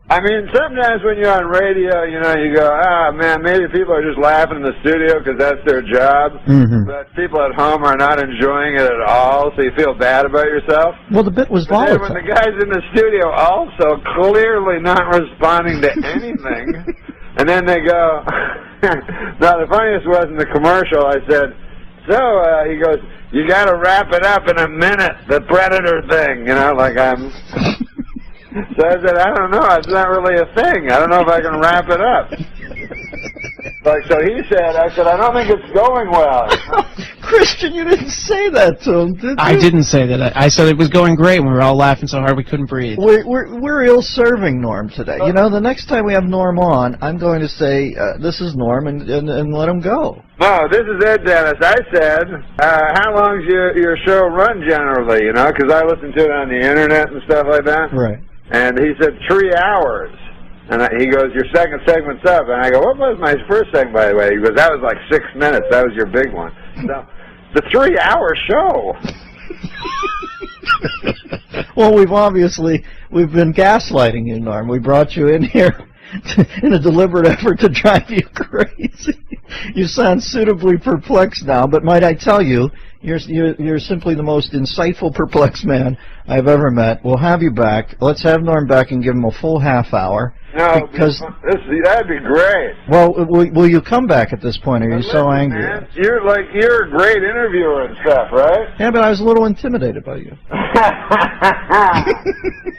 I mean, sometimes when you're on radio, you know, you go, man, maybe people are just laughing in the studio because that's their job. But people at home are not enjoying it at all, so you feel bad about yourself. Well, the bit was volatile. Then when the guys in the studio also clearly not responding to anything, and then they go, now the funniest was in the commercial, I said, so, he goes, you got to wrap it up in a minute, the Predator thing, you know, like I'm... So I said, I don't know, it's not really a thing. I don't know if I can wrap it up. So he said, I said, I don't think it's going well. Christian, you didn't say that to him, did you? I didn't say that. I said it was going great, and we were all laughing so hard we couldn't breathe. We're ill-serving Norm today. You know, the next time we have Norm on, I'm going to say, this is Norm, and let him go. No, this is it, Dennis. I said, how long's your show run generally, you know, because I listen to it on the internet and stuff like that. Right. And he said 3 hours. And he goes, your second segment's up. And I go, what was my first segment, by the way? He goes, that was like 6 minutes. That was your big one. So, the 3-hour show. Well, we've been gaslighting you, Norm. We brought you in here in a deliberate effort to drive you crazy. You sound suitably perplexed now, but might I tell you, you're simply the most insightful, perplexed man I've ever met. We'll have you back. Let's have Norm back and give him a full half hour. No, because that'd be great. Well, will you come back at this point? Or are you so angry? Man, you're a great interviewer and stuff, right? Yeah, but I was a little intimidated by you.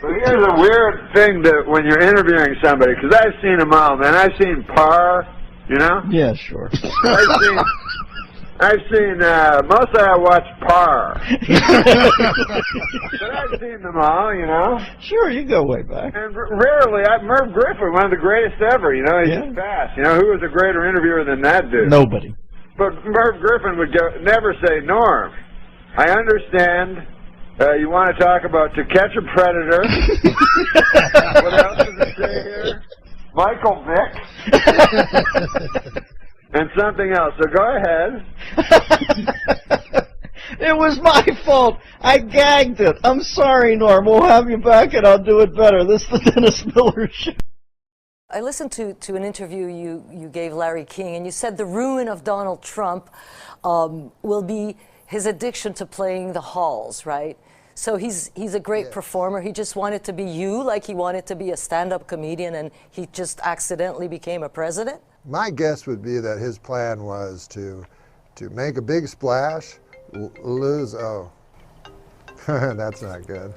Well, here's a weird thing that when you're interviewing somebody, because I've seen them all, man. I've seen Parr, you know? Yeah, sure. I've seen mostly I watch Parr. But I've seen them all, you know? Sure, you go way back. And rarely, Merv Griffin, one of the greatest ever, you know? He's just fast. You know, who was a greater interviewer than that dude? Nobody. But Merv Griffin would never say, Norm, I understand you want to talk about To Catch a Predator. What else does it say here? Michael Vick. And something else. So go ahead. It was my fault. I gagged it. I'm sorry, Norm. We'll have you back and I'll do it better. This is the Dennis Miller Show. I listened to an interview you gave Larry King, and you said the ruin of Donald Trump will be his addiction to playing the halls, right? So he's a great performer. He just wanted to be you, like he wanted to be a stand-up comedian, and he just accidentally became a president? My guess would be that his plan was to make a big splash, lose, That's not good.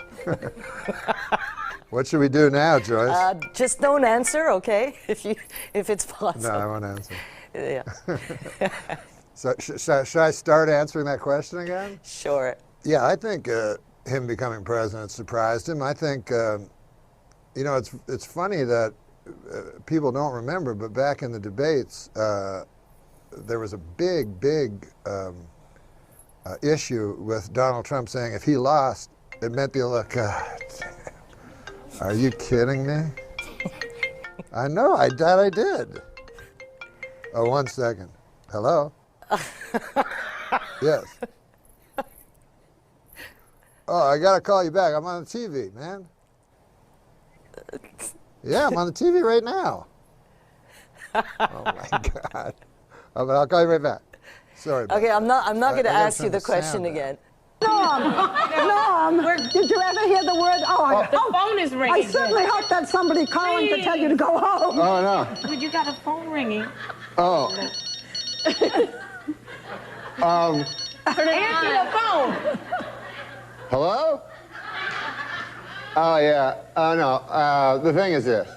What should we do now, Joyce? Just don't answer, okay? If it's possible. No, I won't answer. Yeah. So should I start answering that question again? Sure. Yeah, I think him becoming president surprised him. I think, you know, it's funny that people don't remember, but back in the debates, there was a big issue with Donald Trump saying if he lost, it meant the election. Are you kidding me? I know, I did. Oh, 1 second. Hello? Yes. Oh, I gotta call you back. I'm on the TV, man. Yeah, I'm on the TV right now. Oh my God. Oh, but I'll call you right back. Sorry. Okay, I'm not going to ask you the question again. Norm, did you ever hear the word? The phone is ringing. I certainly hope that's somebody calling to tell you to go home. Oh, no. Dude, you got a phone ringing. Oh. Answer the phone. Hello? Oh, yeah. Oh, no. The thing is this.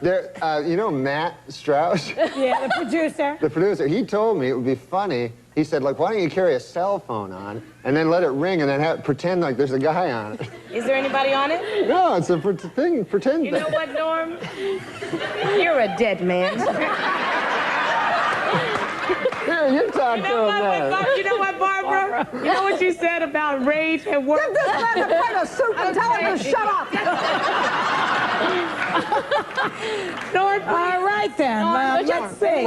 There, you know Matt Strauss? Yeah, the producer. The producer. He told me it would be funny. He said, like, why don't you carry a cell phone on and then let it ring and then pretend like there's a guy on it. Is there anybody on it? No, it's a thing. Pretend. You know what, Norm? You're a dead man. Here, you talk to him now. You know what, Barbara? You know what you said about rage and work? Give this man a plate of soup and tell him to shut up. Norm, all right then. Let's see.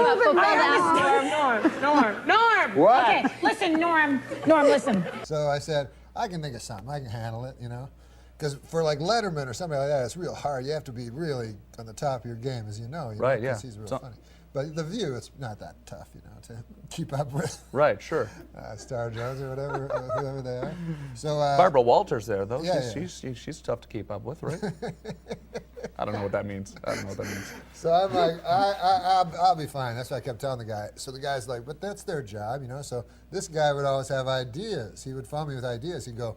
Norm. What? Okay, listen, Norm, listen. So I said, I can think of something. I can handle it, you know? Because for like Letterman or somebody like that, it's real hard. You have to be really on the top of your game, as you know. Right, yeah. Because he's real funny. But The View, it's not that tough, you know, to keep up with. Right, sure. Star Jones or whatever, whoever they are. So Barbara Walters there, though. Yeah, she's tough to keep up with, right? I don't know what that means. So I'm like, I'll be fine. That's what I kept telling the guy. So the guy's like, but that's their job, you know? So this guy would always have ideas. He would phone me with ideas. He'd go,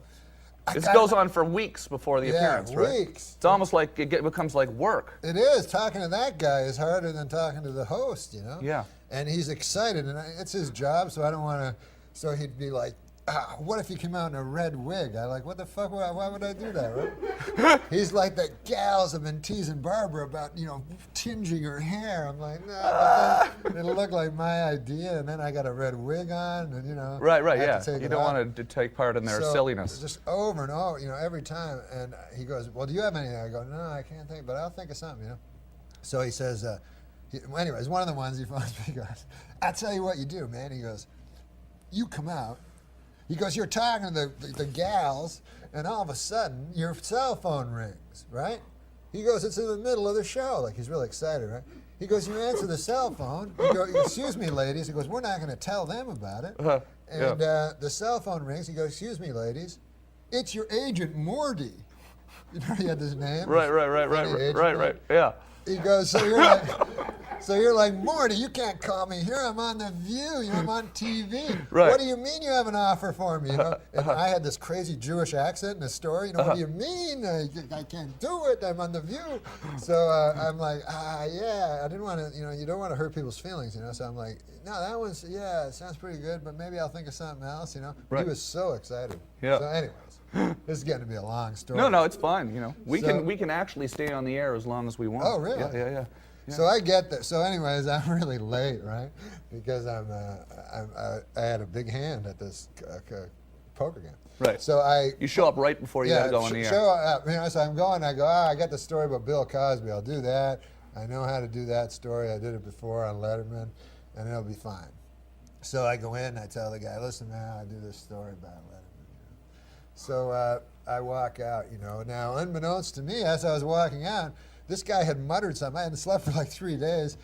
This goes on for weeks before the appearance, right? Weeks. It's almost like it becomes like work. It is. Talking to that guy is harder than talking to the host, you know? Yeah. And he's excited, and it's his job, so I don't want to. So he'd be like, what if he came out in a red wig? I'm like, what the fuck? Why would I do that, right? He's like, the gals have been teasing Barbara about, you know, tinging her hair. I'm like, no, but then it'll look like my idea, and then I got a red wig on, and, you know. Right, I have yeah. to take You it don't off. want to take part in their So, silliness. Just over and over, you know, every time. And he goes, well, do you have anything? I go, no, I can't think, but I'll think of something, you know. So he says, anyways, one of the ones he phones me, he goes, I'll tell you what you do, man. He goes, you come out. He goes, you're talking to the gals, and all of a sudden, your cell phone rings, right? He goes, it's in the middle of the show. Like, he's really excited, right? He goes, you answer the cell phone. You go, excuse me, ladies. He goes, we're not going to tell them about it. And the cell phone rings. He goes, excuse me, ladies. It's your agent, Morty. You know, he had this name. Right. Yeah. He goes, so you're like, Morty, you can't call me here. I'm on The View. You know, I'm on TV. Right. What do you mean you have an offer for me? You know? And I had this crazy Jewish accent in the story. You know, what do you mean? I can't do it. I'm on The View. So I'm like, yeah. I didn't want to, you know, you don't want to hurt people's feelings, you know. So I'm like, no, that one's, yeah, it sounds pretty good, but maybe I'll think of something else, you know. Right. He was so excited. Yeah. So anyways. This is getting to be a long story. No, it's fine. You know, we can actually stay on the air as long as we want. Oh, really? Yeah. So I get that. So anyways, I'm really late, right? Because I had a big hand at this poker game. Right. So you show up right before you gotta go on the air. Show up. You know, so I'm going. I go. I got the story about Bill Cosby. I'll do that. I know how to do that story. I did it before on Letterman, and it'll be fine. So I go in. And I tell the guy, listen, man, I do this story about Letterman. So I walk out, you know. Now, unbeknownst to me, as I was walking out, this guy had muttered something. I hadn't slept for like 3 days,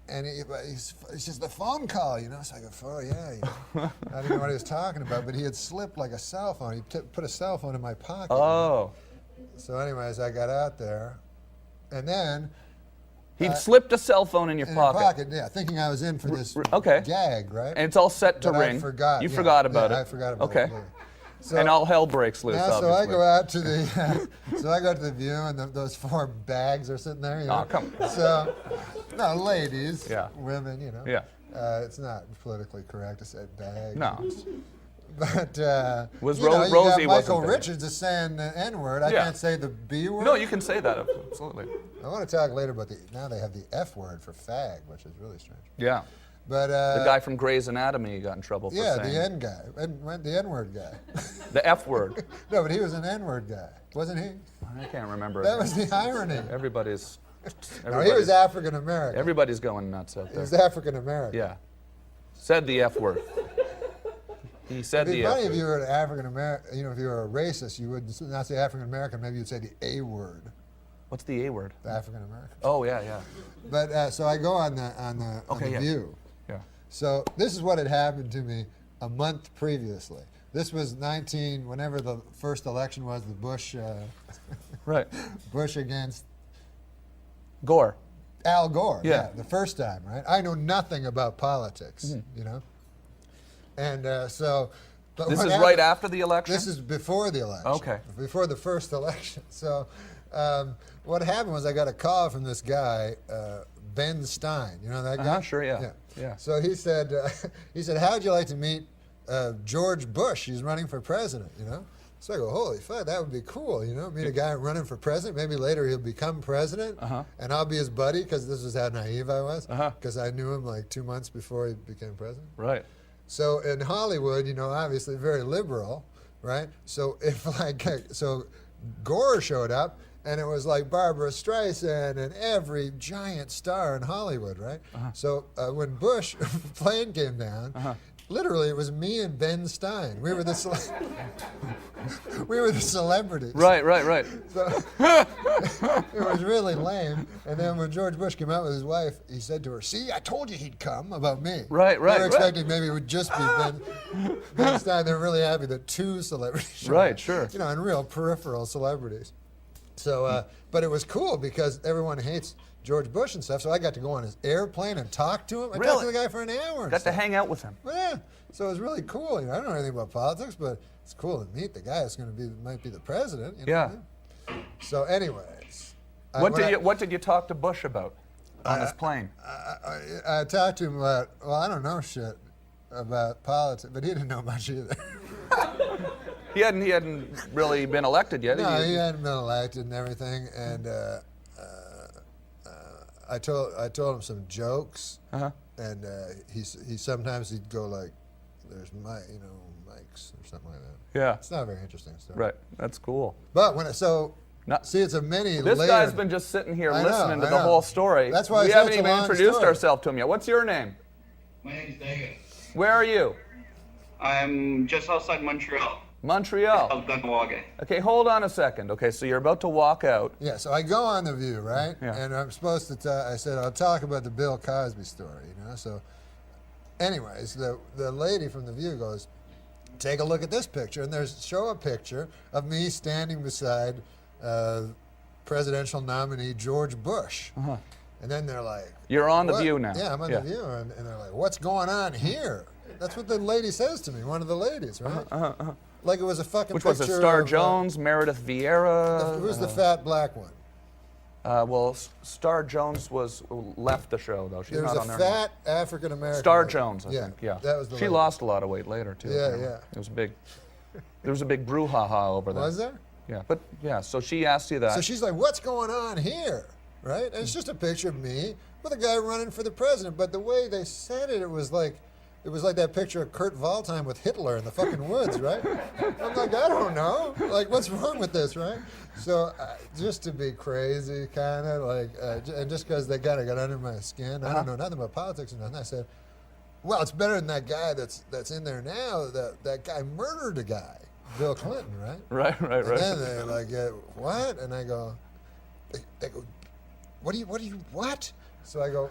and it's just the phone call, you know. So I go, oh, yeah. You know. I didn't know what he was talking about, but he had slipped like a cell phone. He put a cell phone in my pocket. Oh. So anyways, I got out there, and then... He'd slipped a cell phone in your pocket. Yeah, thinking I was in for this okay. gag, right? And it's all set to but ring. I forgot. You forgot about it. I forgot about it. Okay. and all hell breaks loose. Now, so I obviously. go out to the, so I go to the View, and those 4 bags are sitting there. You know? Oh, come on. So, no, ladies, Yeah. women, you know. Yeah. It's not politically correct to say bag. No. But Was you know, you Rosie got wasn't Michael there. Richards is saying the N-word. I Yeah. can't say the B word. No, you can say that absolutely. I want to talk later about now they have the F word for fag, which is really strange. Yeah. But The guy from Grey's Anatomy got in trouble for yeah, saying the N guy, the N-word guy. the F word. No, but he was an N-word guy, wasn't he? I can't remember. That was the irony. Everybody's. No, he was African American. Everybody's going nuts out He there. was African American. Yeah. Said the F word. He said It'd be the F funny word. if you were an African American. You know, if you were a racist, you would not say African American. Maybe you'd say the A word. What's the A word? The African American. Oh yeah, yeah. But so I go on the yeah. View. Yeah. So this is what had happened to me a month previously. This was whenever the first election was, the Bush. Right. Bush against Gore. Al Gore. Yeah. The first time, right? I know nothing about politics, you know. And so. But This what is happened- right after the election? This is before the election. Okay. Before the first election. So what happened was I got a call from this guy, Ben Stein. You know that guy? Sure, yeah. So he said, how'd you like to meet George Bush? He's running for president, you know? So I go, holy fuck, that would be cool, you know? Meet a guy running for president. Maybe later he'll become president, and I'll be his buddy, because this is how naive I was, because I knew him like 2 months before he became president. Right. So in Hollywood, you know, obviously very liberal, right? So so Gore showed up, and it was like Barbara Streisand and every giant star in Hollywood, right? So when Bush plane came down, literally it was me and Ben Stein. We were the celebrities. Right. So it was really lame. And then when George Bush came out with his wife, he said to her, "See, I told you he'd come," about me. Right. They were expecting maybe it would just be Ben Stein. They were really happy that 2 celebrities showed up. Right, sure. You know, and real peripheral celebrities. So, but it was cool because everyone hates George Bush and stuff, so I got to go on his airplane and talk to him. I talked to the guy for an hour. And Got to stuff. hang out with him. Well, yeah. So it was really cool. You know, I don't know anything about politics, but it's cool to meet the guy that's going to might be the president. You know? Yeah. So, anyways, What did you talk to Bush about on his plane? I talked to him about, well, I don't know shit about politics, but he didn't know much either. He hadn't really been elected yet. No, he hadn't been elected and everything, and I told him some jokes, and he sometimes he'd go like, "There's mics" or something like that. Yeah. It's not a very interesting story. Right. That's cool. But see, it's a many. This layered, guy's been just sitting here listening to the whole story. That's why we I said haven't it's a even long introduced story. ourselves to him yet. What's your name? My name's David. Where are you? I'm just outside Montreal. Montreal. Algonquin. Okay, hold on a second. Okay, so you're about to walk out. Yeah, so I go on The View, right? Yeah. And I'm supposed to I said, I'll talk about the Bill Cosby story, you know? So anyways, the lady from The View goes, take a look at this picture. And show a picture of me standing beside presidential nominee George Bush. And then they're like, You're on The "What?" View now. Yeah, I'm on The View. And they're like, what's going on here? That's what the lady says to me, one of the ladies, right? Like it was a fucking Which picture was it? Star of, Jones, Meredith Vieira? Who's the fat black one? Well, Star Jones left the show, though. She's There was not a on there fat African American. Star lady. Jones, I think. Yeah. That was the she lady. lost a lot of weight later, too. Yeah, apparently. yeah. It was big. There was a big brouhaha over there. Was there? Yeah, but yeah. So she asked you that. So she's like, "What's going on here?" Right? And it's just a picture of me with a guy running for the president. But the way they said it, it was like that picture of Kurt Waldheim with Hitler in the fucking woods, right? I'm like, I don't know. Like, what's wrong with this, right? So just to be crazy, kind of like, and just because they kind of got under my skin, I don't know nothing about politics or nothing. I said, well, it's better than that guy that's in there now. That guy murdered a guy, Bill Clinton, right? Right. And then they're like, what? And I go, they go, what? So I go,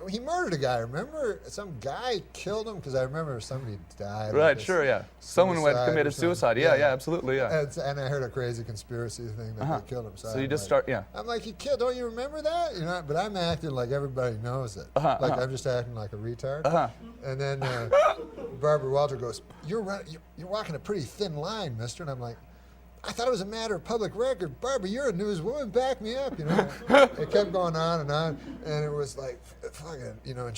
he murdered a guy. Remember, some guy killed him because I remember somebody died. Right, sure, yeah. Someone who had committed suicide. Yeah, absolutely, yeah. And I heard a crazy conspiracy thing that they killed him. So you just start, yeah. I'm like, don't you remember that? You know, but I'm acting like everybody knows it. I'm just acting like a retard. And then Barbara Walter goes, you're walking a pretty thin line, mister. And I'm like, I thought it was a matter of public record. Barbara, you're a newswoman. Back me up, you know. It kept going on, and it was like, fucking, you know. And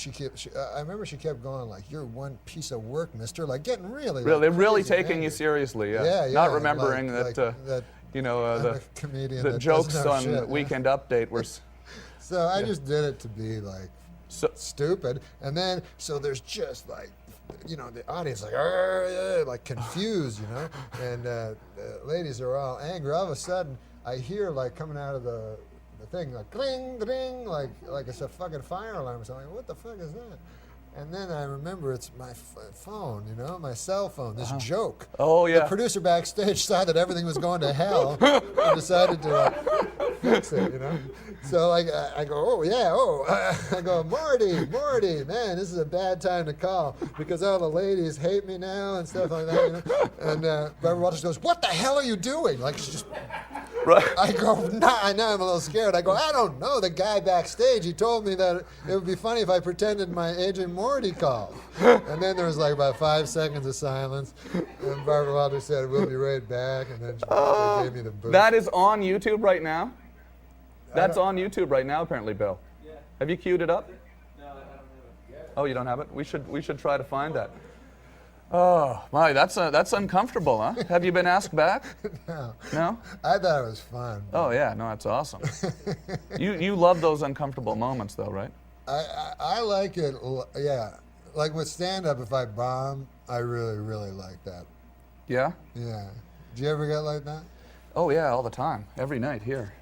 I remember she kept going like, "You're one piece of work, mister." Like getting really. Really, like, really taking you seriously. Yeah. Not remembering that you know the jokes on Weekend Update were. So I just did it to be like stupid, and then so there's just like. You know, the audience like confused, you know, and the ladies are all angry. All of a sudden, I hear like coming out of the thing like cling, ding, like it's a fucking fire alarm or something. What the fuck is that? And then I remember it's my phone, you know, my cell phone, this joke. Oh, yeah. The producer backstage saw that everything was going to hell and decided to fix it, you know. So like I go, I go, Marty, man, this is a bad time to call because all the ladies hate me now and stuff like that, you know. And Barbara Walters goes, what the hell are you doing? Like she's just... Right. I go, I know I'm a little scared. I go, I don't know. The guy backstage, he told me that it would be funny if I pretended my agent Morty called. And then there was like about 5 seconds of silence. And Barbara Walters said, we'll be right back. And then they gave me the boot. That is on YouTube right now? That's on YouTube right now, apparently, Bill. Yeah. Have you queued it up? No, I don't have it yet. Oh, you don't have it? We should try to find that. Oh, my, that's uncomfortable, huh? Have you been asked back? No. No? I thought it was fun. Oh, yeah, no, that's awesome. You love those uncomfortable moments, though, right? I like it, yeah. Like with stand-up, if I bomb, I really, really like that. Yeah? Yeah. Do you ever get like that? Oh, yeah, all the time. Every night here.